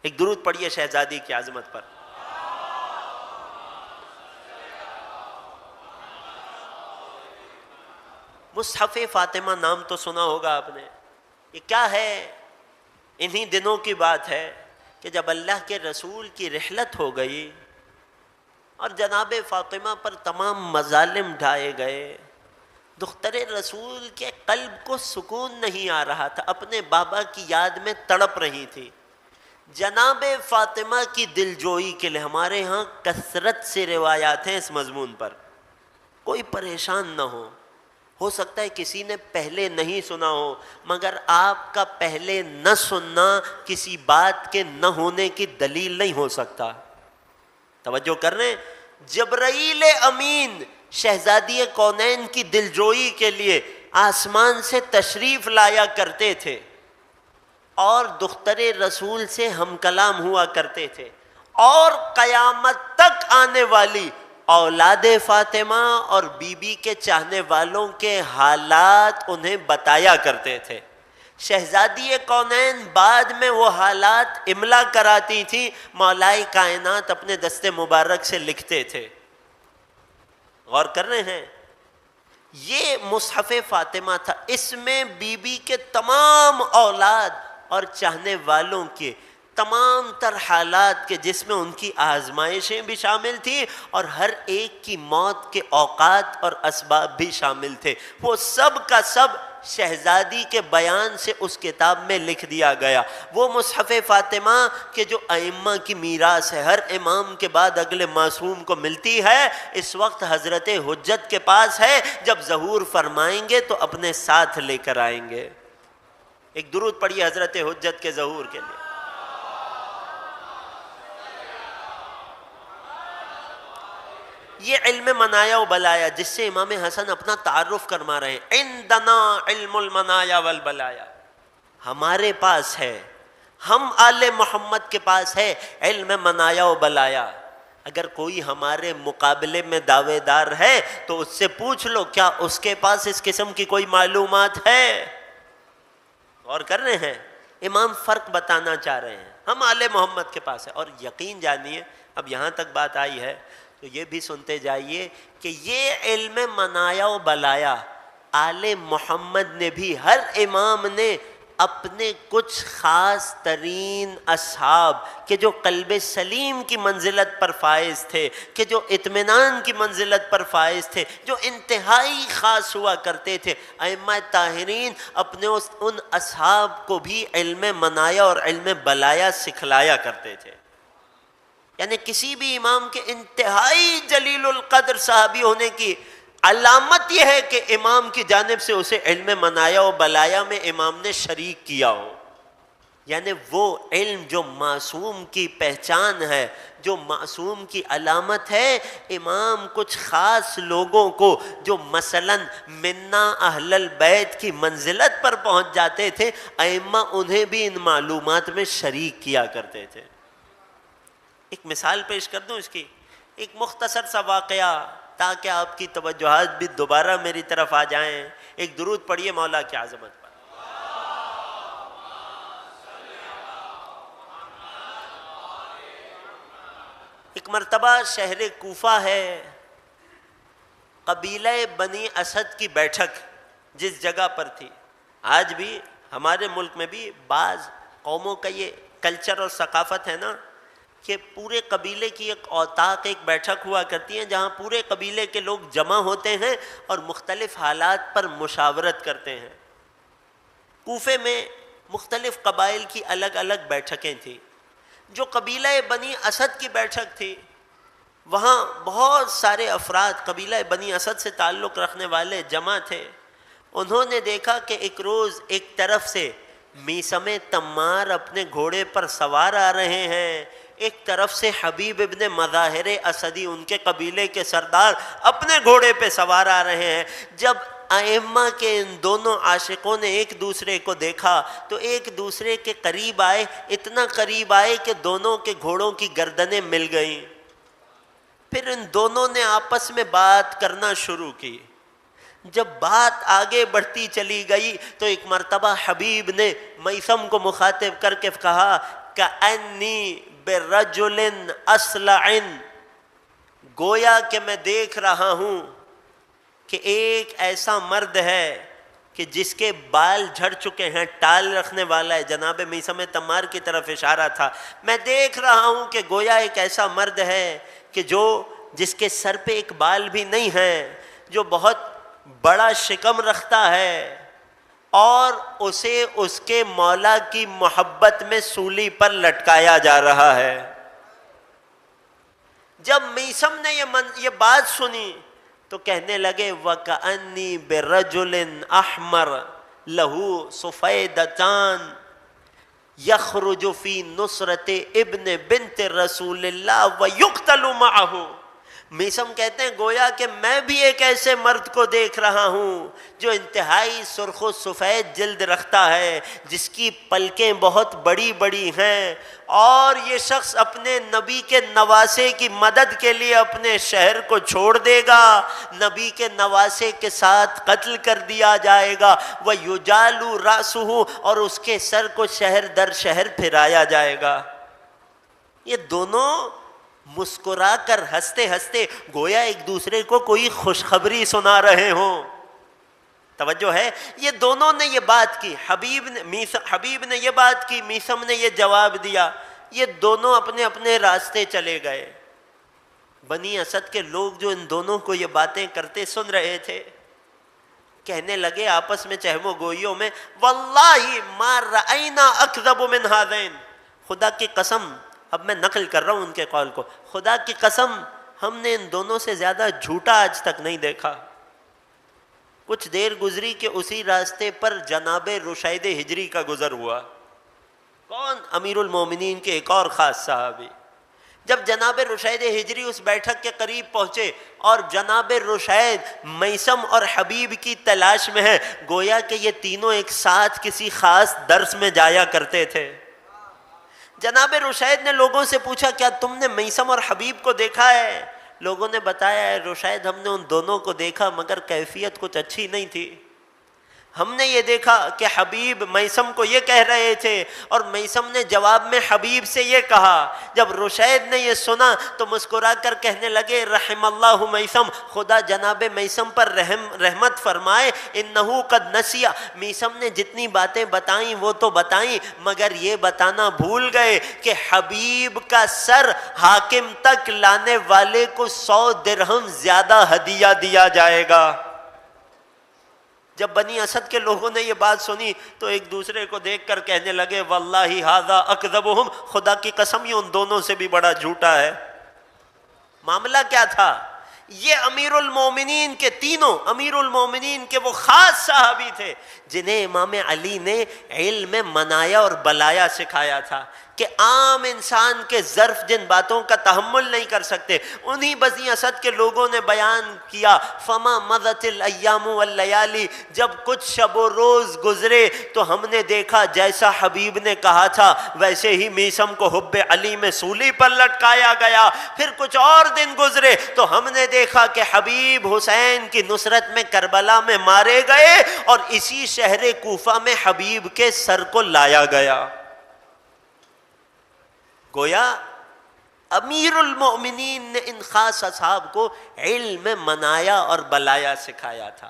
ایک درود پڑھیے شہزادی کی عظمت پر. مصحف فاطمہ نام تو سنا ہوگا آپ نے. یہ کیا ہے؟ انہی دنوں کی بات ہے کہ جب اللہ کے رسول کی رحلت ہو گئی اور جناب فاطمہ پر تمام مظالم ڈھائے گئے، دختر رسول کے قلب کو سکون نہیں آ رہا تھا، اپنے بابا کی یاد میں تڑپ رہی تھی. جناب فاطمہ کی دلجوئی کے لیے ہمارے ہاں کثرت سے روایات ہیں اس مضمون پر. کوئی پریشان نہ ہو سکتا ہے کسی نے پہلے نہیں سنا ہو، مگر آپ کا پہلے نہ سننا کسی بات کے نہ ہونے کی دلیل نہیں ہو سکتا. توجہ کر رہے ہیں؟ جبرائیل امین شہزادی کونین کی دلجوئی کے لیے آسمان سے تشریف لایا کرتے تھے اور دختر رسول سے ہم کلام ہوا کرتے تھے، اور قیامت تک آنے والی اولاد فاطمہ اور بی بی کے چاہنے والوں کے حالات انہیں بتایا کرتے تھے. شہزادی کونین بعد میں وہ حالات املا کراتی تھی، مولائے کائنات اپنے دست مبارک سے لکھتے تھے. غور کر رہے ہیں؟ یہ مصحف فاطمہ تھا، اس میں بی بی کے تمام اولاد اور چاہنے والوں کے تمام تر حالات کے، جس میں ان کی آزمائشیں بھی شامل تھیں اور ہر ایک کی موت کے اوقات اور اسباب بھی شامل تھے. وہ سب کا سب شہزادی کے بیان سے اس کتاب میں لکھ دیا گیا. وہ مصحف فاطمہ کہ جو ائمہ کی میراث ہے، ہر امام کے بعد اگلے معصوم کو ملتی ہے، اس وقت حضرت حجت کے پاس ہے. جب ظہور فرمائیں گے تو اپنے ساتھ لے کر آئیں گے. ایک درود پڑھیے حضرت حجت کے ظہور کے لیے. یہ علم منایا و بلایا جس سے امام حسن اپنا تعارف کرما رہے ہیں. عندنا علم المنایا والبلایا، ہمارے پاس ہے، ہم آل محمد کے پاس ہے علم منایا و بلایا. اگر کوئی ہمارے مقابلے میں دعوے دار ہے تو اس سے پوچھ لو کیا اس کے پاس اس قسم کی کوئی معلومات ہے. غور کر رہے ہیں؟ امام فرق بتانا چاہ رہے ہیں، ہم آل محمد کے پاس ہے. اور یقین جانیے، اب یہاں تک بات آئی ہے تو یہ بھی سنتے جائیے کہ یہ علم منایا و بلایا آل محمد نے بھی، ہر امام نے اپنے کچھ خاص ترین اصحاب کہ جو قلب سلیم کی منزلت پر فائز تھے، کہ جو اطمینان کی منزلت پر فائز تھے، جو انتہائی خاص ہوا کرتے تھے، ائمہ طاہرین اپنے ان اصحاب کو بھی علم منایا اور علم بلایا سکھلایا کرتے تھے. یعنی کسی بھی امام کے انتہائی جلیل القدر صحابی ہونے کی علامت یہ ہے کہ امام کی جانب سے اسے علم منایا و بلایا میں امام نے شریک کیا ہو. یعنی وہ علم جو معصوم کی پہچان ہے، جو معصوم کی علامت ہے. امام کچھ خاص لوگوں کو جو مثلاً منا اہل البیت کی منزلت پر پہنچ جاتے تھے، ائمہ انہیں بھی ان معلومات میں شریک کیا کرتے تھے. ایک مثال پیش کر دوں اس کی، ایک مختصر سا واقعہ تاکہ آپ کی توجہات بھی دوبارہ میری طرف آ جائیں. ایک درود پڑھیے مولا کی عظمت پر. ایک مرتبہ شہر کوفہ ہے، قبیلہ بنی اسد کی بیٹھک جس جگہ پر تھی. آج بھی ہمارے ملک میں بھی بعض قوموں کا یہ کلچر اور ثقافت ہے نا کہ پورے قبیلے کی ایک اوتاق، ایک بیٹھک ہوا کرتی ہے جہاں پورے قبیلے کے لوگ جمع ہوتے ہیں اور مختلف حالات پر مشاورت کرتے ہیں. کوفے میں مختلف قبائل کی الگ الگ بیٹھکیں تھیں. جو قبیلہ بنی اسد کی بیٹھک تھی، وہاں بہت سارے افراد قبیلہ بنی اسد سے تعلق رکھنے والے جمع تھے. انہوں نے دیکھا کہ ایک روز ایک طرف سے میثم تمار اپنے گھوڑے پر سوار آ رہے ہیں، ایک طرف سے حبیب ابن مظاہر اسدی ان کے قبیلے کے سردار اپنے گھوڑے پہ سوار آ رہے ہیں. جب ائمہ کے ان دونوں عاشقوں نے ایک دوسرے کو دیکھا تو ایک دوسرے کے قریب آئے، اتنا قریب آئے کہ دونوں کے گھوڑوں کی گردنیں مل گئیں. پھر ان دونوں نے آپس میں بات کرنا شروع کی. جب بات آگے بڑھتی چلی گئی تو ایک مرتبہ حبیب نے میثم کو مخاطب کر کے کہا کأنی برجل اصلع، گویا کہ میں دیکھ رہا ہوں کہ ایک ایسا مرد ہے کہ جس کے بال جھڑ چکے ہیں، ٹال رکھنے والا ہے. جناب میثم تمار کی طرف اشارہ تھا. میں دیکھ رہا ہوں کہ گویا ایک ایسا مرد ہے کہ جس کے سر پہ ایک بال بھی نہیں ہے، جو بہت بڑا شکم رکھتا ہے، اور اسے اس کے مولا کی محبت میں سولی پر لٹکایا جا رہا ہے. جب میثم نے یہ بات سنی تو کہنے لگے وَكَأَنِّي بِرَجُلٍ أَحْمَرٍ لَهُ صُفَيْدَتَانِ يَخْرُجُ فِي نُصْرَةِ ابن بنت رسول اللہ وَيُقْتَلُ مَعَهُ. میثم کہتے ہیں گویا کہ میں بھی ایک ایسے مرد کو دیکھ رہا ہوں جو انتہائی سرخ و سفید جلد رکھتا ہے، جس کی پلکیں بہت بڑی بڑی ہیں، اور یہ شخص اپنے نبی کے نواسے کی مدد کے لیے اپنے شہر کو چھوڑ دے گا، نبی کے نواسے کے ساتھ قتل کر دیا جائے گا. وَيُجَالُ رَأْسُهُ، اور اس کے سر کو شہر در شہر پھرایا جائے گا. یہ دونوں مسکرا کر ہنستے ہنستے گویا ایک دوسرے کو کوئی خوشخبری سنا رہے ہوں. توجہ ہے، یہ دونوں نے یہ بات کی، حبیب نے یہ بات کی، میثم نے یہ جواب دیا. یہ دونوں اپنے اپنے راستے چلے گئے. بنی اسد کے لوگ جو ان دونوں کو یہ باتیں کرتے سن رہے تھے، کہنے لگے آپس میں چہم و گوئیوں میں واللہ ما رأینا اکذب من ہذین، خدا کی قسم، اب میں نقل کر رہا ہوں ان کے قول کو، خدا کی قسم ہم نے ان دونوں سے زیادہ جھوٹا آج تک نہیں دیکھا. کچھ دیر گزری کہ اسی راستے پر جناب رشید ہجری کا گزر ہوا. کون؟ امیر المومنین کے ایک اور خاص صحابی. جب جناب رشید ہجری اس بیٹھک کے قریب پہنچے اور جناب رشید میثم اور حبیب کی تلاش میں ہے، گویا کہ یہ تینوں ایک ساتھ کسی خاص درس میں جایا کرتے تھے. جناب رشید نے لوگوں سے پوچھا کیا تم نے میثم اور حبیب کو دیکھا ہے؟ لوگوں نے بتایا ہے رشید ہم نے ان دونوں کو دیکھا مگر کیفیت کچھ اچھی نہیں تھی. ہم نے یہ دیکھا کہ حبیب میثم کو یہ کہہ رہے تھے اور میثم نے جواب میں حبیب سے یہ کہا. جب رشید نے یہ سنا تو مسکرا کر کہنے لگے رحم اللہ میثم، خدا جناب میثم پر رحمت فرمائے، انہو قد نسیا، میثم نے جتنی باتیں بتائیں وہ تو بتائیں مگر یہ بتانا بھول گئے کہ حبیب کا سر حاکم تک لانے والے کو 100 درہم زیادہ ہدیہ دیا جائے گا. جب بنی اسد کے لوگوں نے یہ بات سنی تو ایک دوسرے کو دیکھ کر کہنے لگے واللہ ھذا اکذبہم، خدا کی قسم یہ ان دونوں سے بھی بڑا جھوٹا ہے. معاملہ کیا تھا؟ یہ امیر المومنین کے تینوں، امیر المومنین کے وہ خاص صحابی تھے جنہیں امام علی نے علم منایا اور بلایا سکھایا تھا کہ عام انسان کے ظرف جن باتوں کا تحمل نہیں کر سکتے، انہی بنی اسد کے لوگوں نے بیان کیا. فما مضت الایام واللیالی، جب کچھ شب و روز گزرے تو ہم نے دیکھا جیسا حبیب نے کہا تھا ویسے ہی میثم کو حب علی میں سولی پر لٹکایا گیا. پھر کچھ اور دن گزرے تو ہم نے دیکھا کہ حبیب حسین کی نصرت میں کربلا میں مارے گئے اور اسی شہر کوفہ میں حبیب کے سر کو لایا گیا. گویا امیر المؤمنین نے ان خاص اصحاب کو علم منایا اور بلایا سکھایا تھا.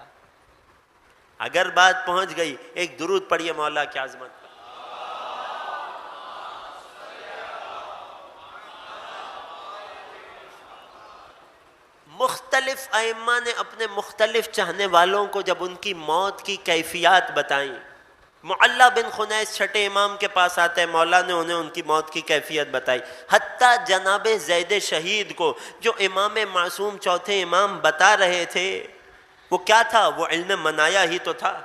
اگر بات پہنچ گئی، ایک درود پڑھیے مولا کی عظمت پر. مختلف ائمہ نے اپنے مختلف چاہنے والوں کو جب ان کی موت کی کیفیات بتائیں، معلّہ بن خنیس چھٹے امام کے پاس آتے ہیں، مولا نے انہیں ان کی موت کی کیفیت بتائی. حتیٰ جناب زید شہید کو جو امام معصوم چوتھے امام بتا رہے تھے، وہ کیا تھا؟ وہ علم منایا ہی تو تھا،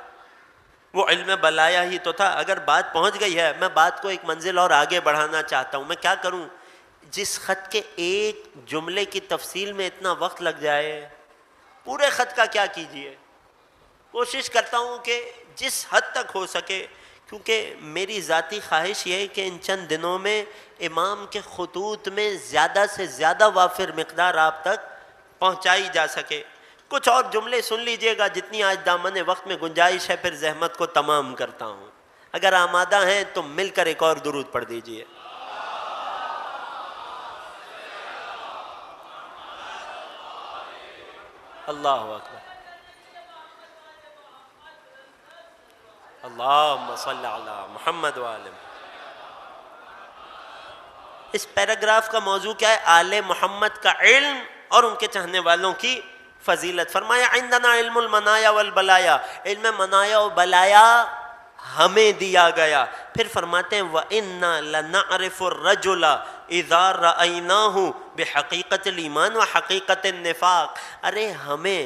وہ علم بلایا ہی تو تھا. اگر بات پہنچ گئی ہے، میں بات کو ایک منزل اور آگے بڑھانا چاہتا ہوں. میں کیا کروں؟ جس خط کے ایک جملے کی تفصیل میں اتنا وقت لگ جائے، پورے خط کا کیا کیجئے. کوشش کرتا ہوں کہ جس حد تک ہو سکے کیونکہ میری ذاتی خواہش یہ ہے کہ ان چند دنوں میں امام کے خطوط میں زیادہ سے زیادہ وافر مقدار آپ تک پہنچائی جا سکے. کچھ اور جملے سن لیجئے گا جتنی آج دامن وقت میں گنجائش ہے، پھر زحمت کو تمام کرتا ہوں. اگر آمادہ ہیں تو مل کر ایک اور درود پڑھ دیجئے. اللہ اکبر. اللہم صلی علی محمد وآل. اس پیراگراف کا موضوع کیا ہے؟ آل محمد کا علم اور ان کے چاہنے والوں کی فضیلت. فرمایا عندنا علم المنایا والبلایا، علم منایا و بلایا ہمیں دیا گیا. پھر فرماتے ہیں وَإِنَّا لَنَعْرِفُ الرَّجُلَ إِذَا رَأَيْنَاهُ بِحَقِيقَةِ الْإِيمَانِ وَحَقِيقَةِ النِّفَاقِ. ارے ہمیں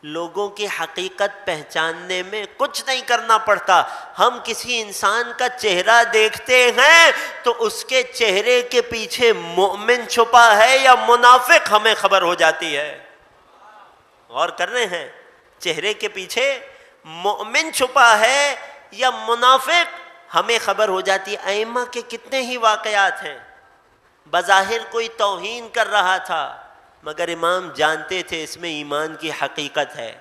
لوگوں کی حقیقت پہچاننے میں کچھ نہیں کرنا پڑتا. ہم کسی انسان کا چہرہ دیکھتے ہیں تو اس کے چہرے کے پیچھے مومن چھپا ہے یا منافق ہمیں خبر ہو جاتی ہے. غور کر رہے ہیں؟ چہرے کے پیچھے مومن چھپا ہے یا منافق ہمیں خبر ہو جاتی ہے. ائمہ کے کتنے ہی واقعات ہیں. بظاہر کوئی توہین کر رہا تھا مگر امام جانتے تھے اس میں ایمان کی حقیقت ہے.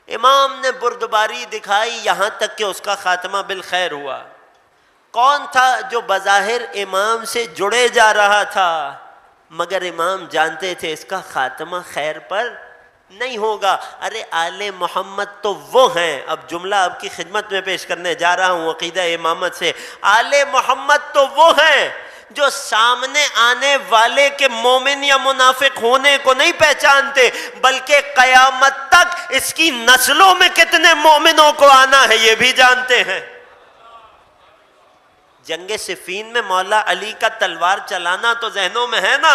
امام نے بردباری دکھائی یہاں تک کہ اس کا خاتمہ بالخیر ہوا. کون تھا جو بظاہر امام سے جڑے جا رہا تھا مگر امام جانتے تھے اس کا خاتمہ خیر پر نہیں ہوگا؟ ارے آل محمد تو وہ ہیں. اب جملہ آپ کی خدمت میں پیش کرنے جا رہا ہوں عقیدہ امامت سے. آل محمد تو وہ ہیں جو سامنے آنے والے کے مومن یا منافق ہونے کو نہیں پہچانتے بلکہ قیامت تک اس کی نسلوں میں کتنے مومنوں کو آنا ہے یہ بھی جانتے ہیں. جنگ صفین میں مولا علی کا تلوار چلانا تو ذہنوں میں ہے نا.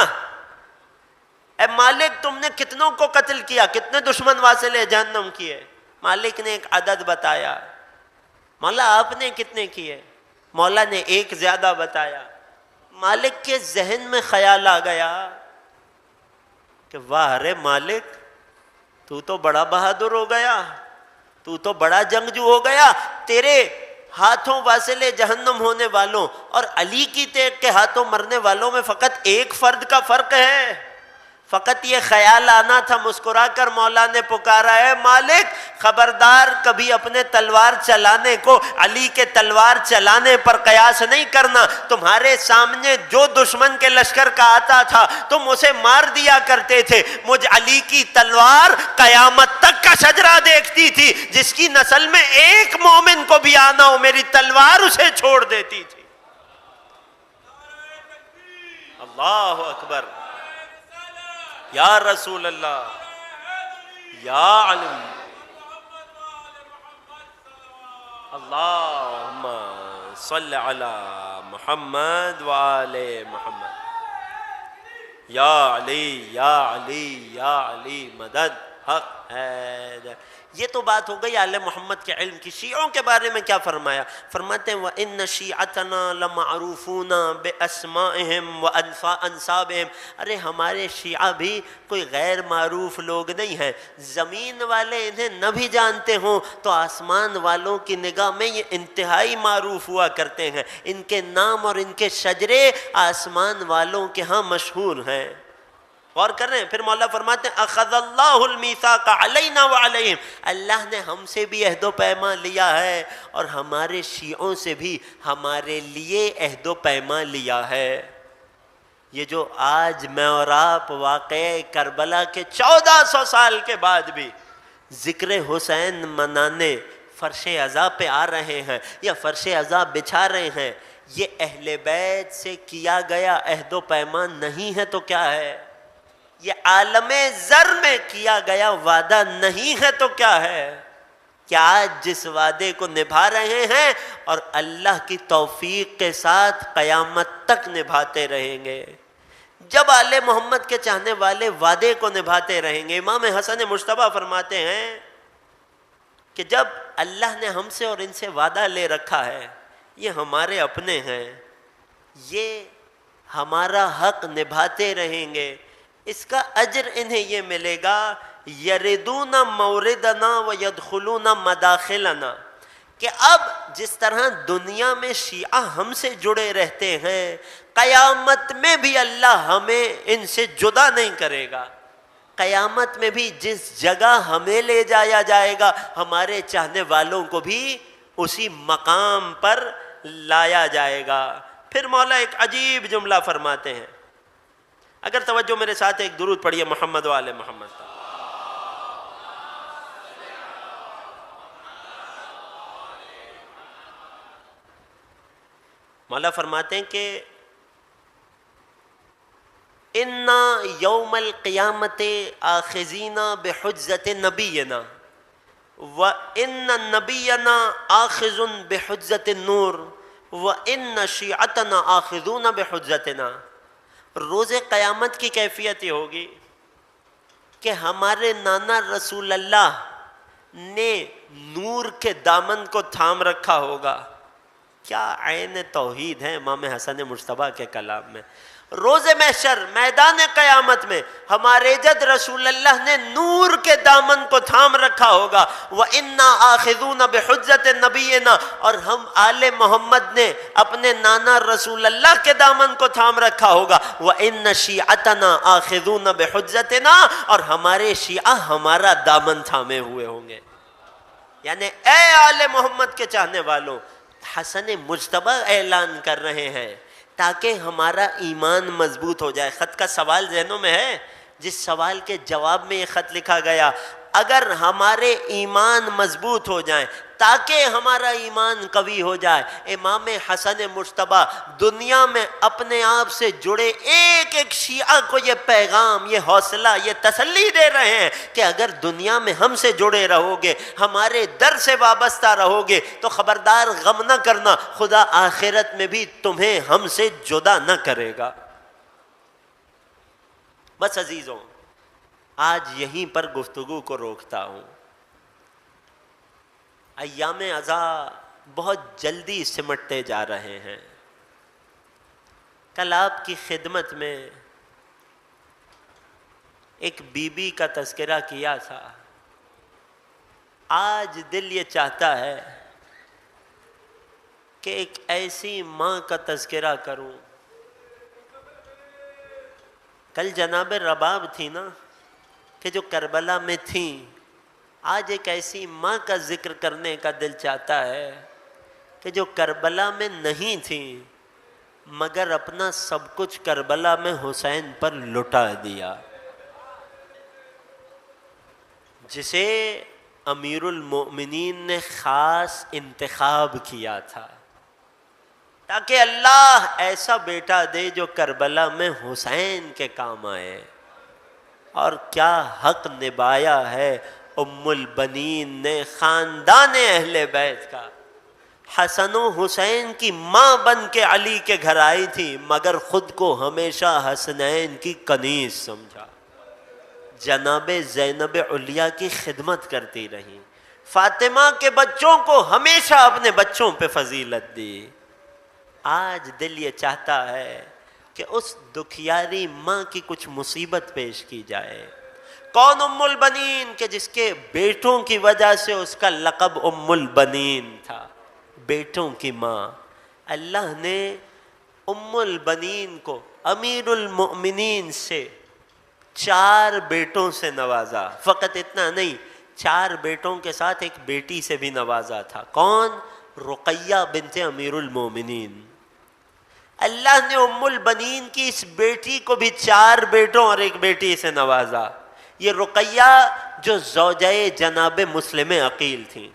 اے مالک تم نے کتنوں کو قتل کیا، کتنے دشمن واصل جہنم کیے؟ مالک نے ایک عدد بتایا. مولا آپ نے کتنے کیے؟ مولا نے ایک زیادہ بتایا. مالک کے ذہن میں خیال آ گیا کہ واہ رے مالک تو تو بڑا بہادر ہو گیا، تو تو بڑا جنگجو ہو گیا. تیرے ہاتھوں واصل جہنم ہونے والوں اور علی کی تیغ کے ہاتھوں مرنے والوں میں فقط ایک فرد کا فرق ہے. فقط یہ خیال آنا تھا. مسکرا کر مولا نے پکارا ہے مالک خبردار کبھی اپنے تلوار چلانے کو علی کے تلوار چلانے پر قیاس نہیں کرنا. تمہارے سامنے جو دشمن کے لشکر کا آتا تھا تم اسے مار دیا کرتے تھے. مجھ علی کی تلوار قیامت تک کا شجرہ دیکھتی تھی. جس کی نسل میں ایک مومن کو بھی آنا ہو میری تلوار اسے چھوڑ دیتی تھی. اللہ اکبر. یا رسول اللہ یا علم. اللہم صل علی محمد وآل محمد. یا علی یا علی یا علی مدد حق حیدر. یہ تو بات ہو گئی آل محمد کے علم کی. شیعوں کے بارے میں کیا فرمایا؟ فرماتے ہیں وَإِنَّ شِيعَتَنَا لَمَعْرُوفُونَ بِأَسْمَائِهِمْ وَأَنْسَابِهِمْ. ارے ہمارے شیعہ بھی کوئی غیر معروف لوگ نہیں ہیں. زمین والے انہیں نہ بھی جانتے ہوں تو آسمان والوں کی نگاہ میں یہ انتہائی معروف ہوا کرتے ہیں. ان کے نام اور ان کے شجرے آسمان والوں کے ہاں مشہور ہیں. غور کر رہے ہیں؟ پھر مولا فرماتے ہیں اخذ اللہ المیثاق علینا وعلیہم. اللہ نے ہم سے بھی عہد و پیمان لیا ہے اور ہمارے شیعوں سے بھی ہمارے لیے عہد و پیمان لیا ہے. یہ جو آج میں اور آپ واقعہ کربلا کے 1400 سال کے بعد بھی ذکر حسین منانے فرش عزا پہ آ رہے ہیں یا فرش عزا بچھا رہے ہیں، یہ اہل بیت سے کیا گیا عہد و پیمان نہیں ہے تو کیا ہے؟ یہ عالم زر میں کیا گیا وعدہ نہیں ہے تو کیا ہے؟ کہ آج جس وعدے کو نبھا رہے ہیں اور اللہ کی توفیق کے ساتھ قیامت تک نبھاتے رہیں گے. جب آل محمد کے چاہنے والے وعدے کو نبھاتے رہیں گے. امام حسن مجتبیٰ فرماتے ہیں کہ جب اللہ نے ہم سے اور ان سے وعدہ لے رکھا ہے یہ ہمارے اپنے ہیں، یہ ہمارا حق نبھاتے رہیں گے، اس کا اجر انہیں یہ ملے گا یردون موردنا و یدخلون مداخلنا. کہ اب جس طرح دنیا میں شیعہ ہم سے جڑے رہتے ہیں، قیامت میں بھی اللہ ہمیں ان سے جدا نہیں کرے گا۔ قیامت میں بھی جس جگہ ہمیں لے جایا جائے گا، ہمارے چاہنے والوں کو بھی اسی مقام پر لایا جائے گا۔ پھر مولا ایک عجیب جملہ فرماتے ہیں، اگر توجہ میرے ساتھ ایک درود پڑھیے محمد و آل محمد۔ مولا فرماتے ہیں کہ اِنَّا یوم القیامت آخذین بحجت نبینا وَإِنَّ نبینا آخذ بحجت النور وَإِنَّ شیعتنا آخذون بحجتنا۔ روز قیامت کی کیفیت یہ ہوگی کہ ہمارے نانا رسول اللہ نے نور کے دامن کو تھام رکھا ہوگا۔ کیا عین توحید ہے امام حسن مجتبیٰ کے کلام میں۔ روز محشر میدان قیامت میں ہمارے جد رسول اللہ نے نور کے دامن کو تھام رکھا ہوگا، وَإِنَّا آخِذُونَ بِحُجَّةِ نَبِيِّنَا، اور ہم آل محمد نے اپنے نانا رسول اللہ کے دامن کو تھام رکھا ہوگا، وَإِنَّ شِيعَتَنَا آخِذُونَ بِحُجَّتِنَا، اور ہمارے شیعہ ہمارا دامن تھامے ہوئے ہوں گے۔ یعنی اے آل محمد کے چاہنے والوں، حسن مجتبیٰ اعلان کر رہے ہیں تاکہ ہمارا ایمان مضبوط ہو جائے۔ خط کا سوال ذہنوں میں ہے، جس سوال کے جواب میں یہ خط لکھا گیا، اگر ہمارے ایمان مضبوط ہو جائیں، تاکہ ہمارا ایمان قوی ہو جائے، امام حسن مجتبیٰ دنیا میں اپنے آپ سے جڑے ایک ایک شیعہ کو یہ پیغام، یہ حوصلہ، یہ تسلی دے رہے ہیں کہ اگر دنیا میں ہم سے جڑے رہو گے، ہمارے در سے وابستہ رہو گے، تو خبردار غم نہ کرنا، خدا آخرت میں بھی تمہیں ہم سے جدا نہ کرے گا۔ بس عزیزوں، آج یہیں پر گفتگو کو روکتا ہوں۔ ایام عزا بہت جلدی سمٹتے جا رہے ہیں۔ کل آپ کی خدمت میں ایک بی بی کا تذکرہ کیا تھا، آج دل یہ چاہتا ہے کہ ایک ایسی ماں کا تذکرہ کروں۔ کل جناب رباب تھی نا کہ جو کربلا میں تھیں، آج ایک ایسی ماں کا ذکر کرنے کا دل چاہتا ہے کہ جو کربلا میں نہیں تھیں مگر اپنا سب کچھ کربلا میں حسین پر لٹا دیا، جسے امیر المؤمنین نے خاص انتخاب کیا تھا تاکہ اللہ ایسا بیٹا دے جو کربلا میں حسین کے کام آئے۔ اور کیا حق نبھایا ہے ام البنین نے خاندان اہل بیت کا۔ حسن و حسین کی ماں بن کے علی کے گھر آئی تھی، مگر خود کو ہمیشہ حسنین کی کنیز سمجھا، جناب زینب علیہ کی خدمت کرتی رہی، فاطمہ کے بچوں کو ہمیشہ اپنے بچوں پہ فضیلت دی۔ آج دل یہ چاہتا ہے کہ اس دکھیاری ماں کی کچھ مصیبت پیش کی جائے۔ کون ام البنین؟ کہ جس کے بیٹوں کی وجہ سے اس کا لقب ام البنین تھا، بیٹوں کی ماں۔ اللہ نے ام البنین کو امیر المؤمنین سے 4 بیٹوں سے نوازا، فقط اتنا نہیں، 4 بیٹوں کے ساتھ ایک بیٹی سے بھی نوازا تھا۔ کون؟ رقیہ بنت امیر المؤمنین۔ اللہ نے ام البنین کی اس بیٹی کو بھی 4 بیٹوں اور ایک بیٹی سے نوازا۔ یہ رقیہ جو زوجہ جناب مسلم عقیل تھیں،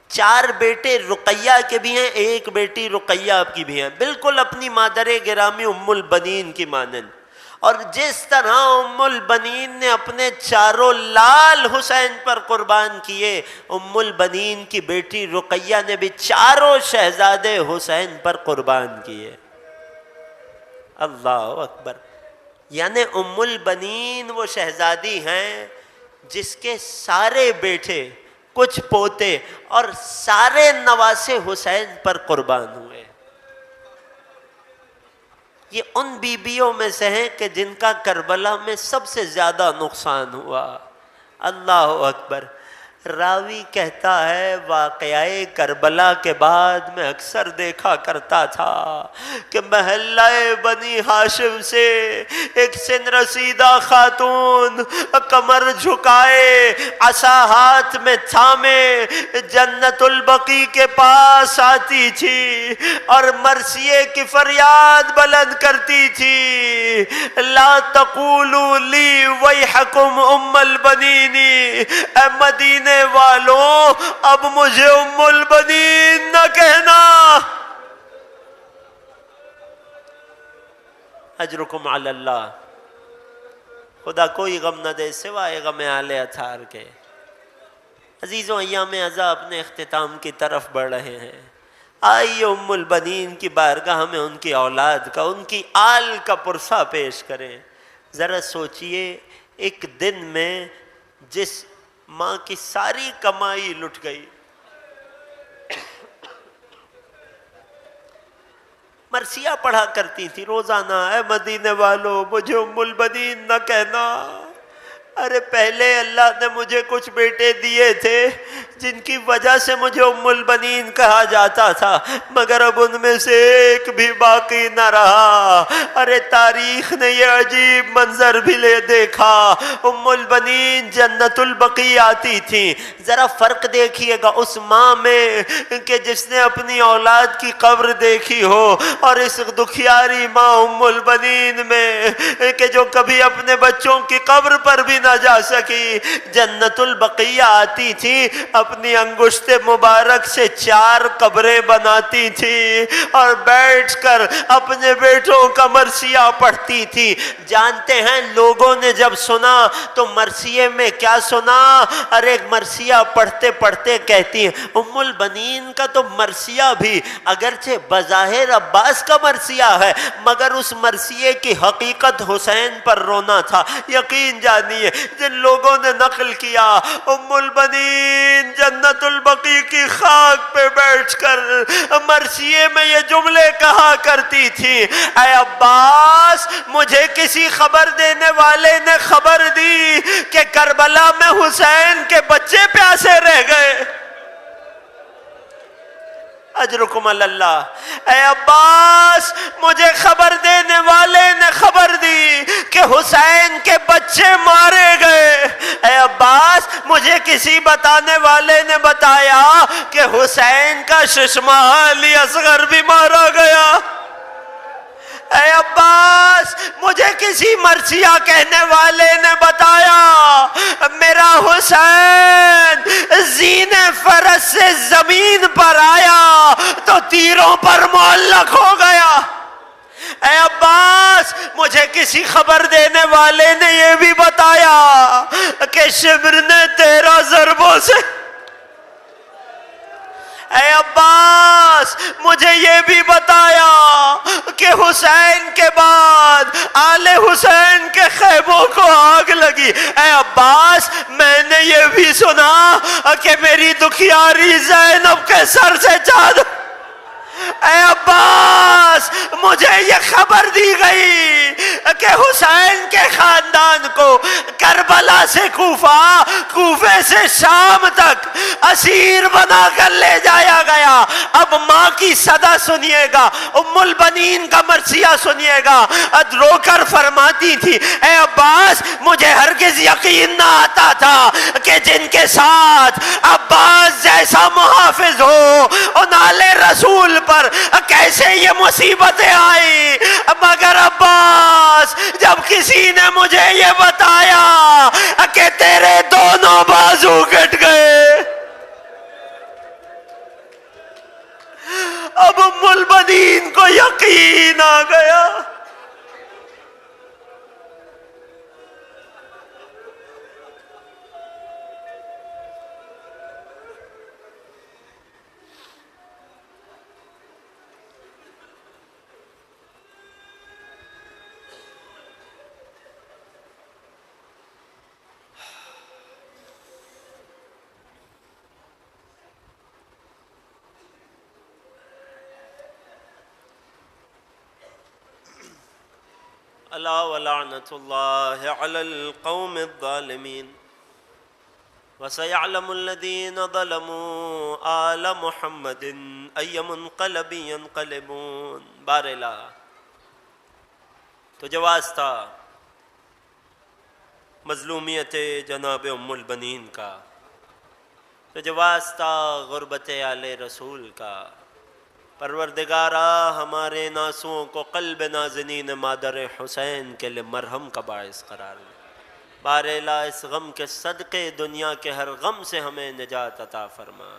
4 بیٹے رقیہ کے بھی ہیں، ایک بیٹی رقیہ آپ کی بھی ہیں، بالکل اپنی مادر گرامی ام البنین کی مانند۔ اور جس طرح ام البنین نے اپنے 4 لال حسین پر قربان کیے، ام البنین کی بیٹی رقیہ نے بھی 4 شہزادے حسین پر قربان کیے۔ اللہ اکبر! یعنی ام البنین وہ شہزادی ہیں جس کے سارے بیٹے، کچھ پوتے اور سارے نواسے حسین پر قربان ہوئے۔ یہ ان بیویوں میں سے ہیں کہ جن کا کربلا میں سب سے زیادہ نقصان ہوا۔ اللہ اکبر! راوی کہتا ہے واقعہ کربلا کے بعد میں اکثر دیکھا کرتا تھا کہ محلہ بنی ہاشم سے ایک سن رسیدہ خاتون کمر جھکائے عصا ہاتھ میں تھامے جنت البقیع کے پاس آتی تھی اور مرثیے کی فریاد بلند کرتی تھی، لا تقولوا لی ویحکم ام البنین، اے مدینے والوں اب مجھے ام البنین نہ کہنا۔ اجرکم علی اللہ، خدا کوئی غم نہ دے سوائے غم آل اطہار کے۔ عزیزوں، ایام عزا اپنے اختتام کی طرف بڑھ رہے ہیں، آئیے ام البنین کی بارگاہ میں ان کی اولاد کا، ان کی آل کا پرسہ پیش کریں۔ ذرا سوچئے ایک دن میں جس ماں کی ساری کمائی لٹ گئی، مرثیہ پڑھا کرتی تھی روزانہ، اے مدینے والو مجھے ام البنین نہ کہنا۔ ارے پہلے اللہ نے مجھے کچھ بیٹے دیے تھے جن کی وجہ سے مجھے ام البنین کہا جاتا تھا، مگر اب ان میں سے ایک بھی باقی نہ رہا۔ ارے تاریخ نے یہ عجیب منظر بھی لے دیکھا، ام البنین جنت البقیع آتی تھی۔ ذرا فرق دیکھیے گا اس ماں میں کہ جس نے اپنی اولاد کی قبر دیکھی ہو، اور اس دکھیاری ماں ام البنین میں کہ جو کبھی اپنے بچوں کی قبر پر بھی نہ جا سکی۔ جنت البقیع آتی تھی، اپنی انگشت مبارک سے 4 قبریں بناتی تھی اور بیٹھ کر اپنے بیٹوں کا مرثیہ پڑھتی تھی۔ جانتے ہیں لوگوں نے جب سنا تو مرثیے میں کیا سنا؟ ارے مرثیہ پڑھتے پڑھتے کہتی ہیں ام البنین کا تو مرثیہ بھی اگرچہ بظاہر عباس کا مرثیہ ہے، مگر اس مرثیے کی حقیقت حسین پر رونا تھا۔ یقین جانیے جن لوگوں نے نقل کیا ام البنین جنت البقیع کی خاک پہ بیٹھ کر مرثیے میں یہ جملے کہا کرتی تھی، اے عباس مجھے کسی خبر دینے والے نے خبر دی کہ کربلا میں حسین کے بچے پیاسے رہ گئے۔ اجرکم علی اللہ، اے عباس مجھے خبر دینے والے نے خبر دی کہ حسین کے بچے مارے گئے۔ اے عباس مجھے کسی بتانے والے نے بتایا کہ حسین کا ششمہ علی اصغر بھی مارا گیا۔ اے عباس مجھے کسی مرثیہ کہنے والے نے بتایا میرا حسین زین فرس سے زمین پر آیا تو تیروں پر معلق ہو گیا۔ اے عباس مجھے کسی خبر دینے والے نے یہ بھی بتایا کہ شبر نے 13 ضربوں سے۔ اے عباس مجھے یہ بھی بتایا کہ حسین کے بعد آل حسین کے خیموں کو آگ لگی۔ اے عباس میں نے یہ بھی سنا کہ میری دکھیاری زینب کے سر سے چادر۔ اے عباس مجھے یہ خبر دی گئی کہ حسین کے خاندان کو کربلا سے کوفہ، کوفے سے شام تک اسیر بنا کر لے جایا گیا۔ اب ماں کی صدا سنیے گا، ام البنین کا مرثیہ سنیے گا، رو کر فرماتی تھی اے عباس مجھے ہرگز یقین نہ آتا تھا کہ جن کے ساتھ عباس جیسا محافظ ہو ان آل رسول پر کیسے یہ مصیبتیں آئی، مگر عباس جب کسی نے مجھے یہ بتایا کہ تیرے دونوں بازو کٹ گئے، اب ام البنین کو یقین آ گیا۔ الا ولعنت اللہ علی القوم الظالمین۔ وسيعلم الذين ظلموا آل محمد أي منقلب ينقلبون۔ بار الہ تو جواز تھا مظلومیت جناب ام البنین کا، تو جواز تھا غربت آل رسول کا۔ پروردگارا ہمارے ناسوں کو قلب نازنین مادر حسین کے لیے مرہم کا باعث قرار دے۔ بار الہ اس غم کے صدقے دنیا کے ہر غم سے ہمیں نجات عطا فرما۔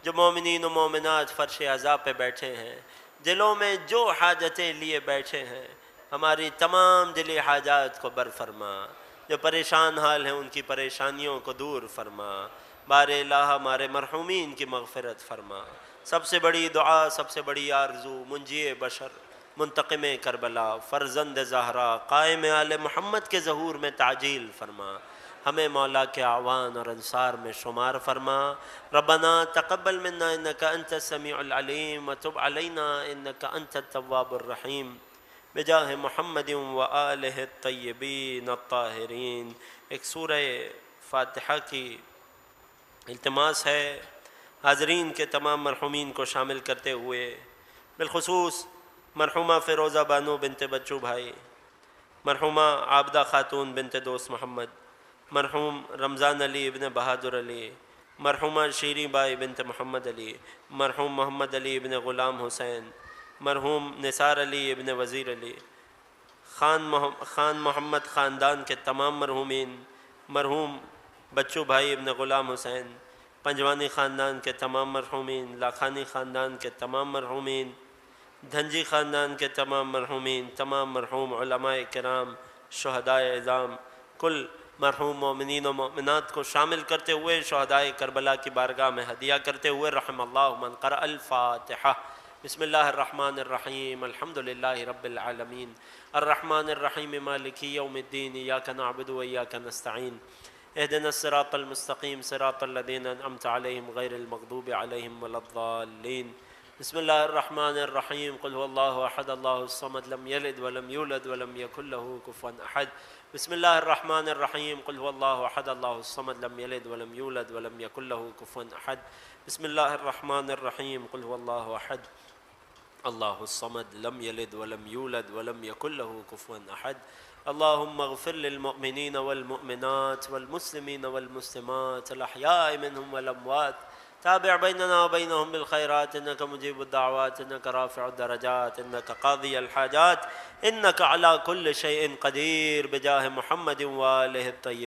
جو مومنین و مومنات فرش عزا پہ بیٹھے ہیں، دلوں میں جو حاجتیں لیے بیٹھے ہیں، ہماری تمام دلی حاجات کو برفرما۔ جو پریشان حال ہیں ان کی پریشانیوں کو دور فرما۔ بار الہ ہمارے مرحومین کی مغفرت فرما۔ سب سے بڑی دعا، سب سے بڑی آرزو، منجی بشر، منتقم کربلا، فرزند زہرا، قائم آل محمد کے ظہور میں تعجیل فرما۔ ہمیں مولا کے اعوان اور انصار میں شمار فرما۔ ربنا تقبل منا انک انت السمیع العلیم وتب علینا انک انت التواب الرحیم بجاہ محمد و آلہ الطیبین الطاہرین۔ ایک سورہ فاتحہ کی التماس ہے حاضرین کے تمام مرحومین کو شامل کرتے ہوئے، بالخصوص مرحومہ فیروزہ بانو بنت بچو بھائی، مرحومہ عابدہ خاتون بنت دوست محمد، مرحوم رمضان علی ابن بہادر علی، مرحومہ شیریں بائی بنت محمد علی، مرحوم محمد علی ابن غلام حسین، مرحوم نثار علی ابن وزیر علی، خان محمد خاندان کے تمام مرحومین، مرحوم بچو بھائی ابن غلام حسین، پنجوانی خاندان کے تمام مرحومین، لاکھانی خاندان کے تمام مرحومین، دھنجی خاندان کے تمام مرحومین، تمام مرحوم علماء کرام، شہدائے عظام، کل مرحوم مومنین و مومنات کو شامل کرتے ہوئے شہدائے کربلا کی بارگاہ میں ہدیہ کرتے ہوئے رحم اللہ من قرأ الفاتحہ۔ بسم اللہ الرحمن الرحیم، الحمد للہ رب العالمین، الرحمن الرحیم مالک یوم الدین، ایاک نعبد و ایاک نستعین، اہدنا الصراط المستقیم صراط الذین انعمت علیہم غیر المغضوب علیہم ولا الضالین۔ بسم اللہ الرحمن الرحیم، قل هو اللہ احد اللہ الصمد لم یلد ولم یولد ولم یکن له کفوا احد۔ بسم اللہ الرحمن الرحیم، قل هو اللہ احد اللہ الصمد لم یلد ولم یولد ولم یکن له کفوا احد۔ بسم اللہ الرحمن الرحیم، قل هو اللہ احد اللہ الصمد لم یلد ولم یولد ولم یکن له کفوا احد۔ اللہم اغفر للمؤمنین والمؤمنات والمسلمین والمسلمات الاحیاء منهم والاموات، تابع بیننا وبینہم بالخیرات، انک مجیب الدعوات، انک رافع الدرجات، انک قاضی الحاجات، انک علی کل شیء قدیر، بجاہ محمد و آلہ الطیبین۔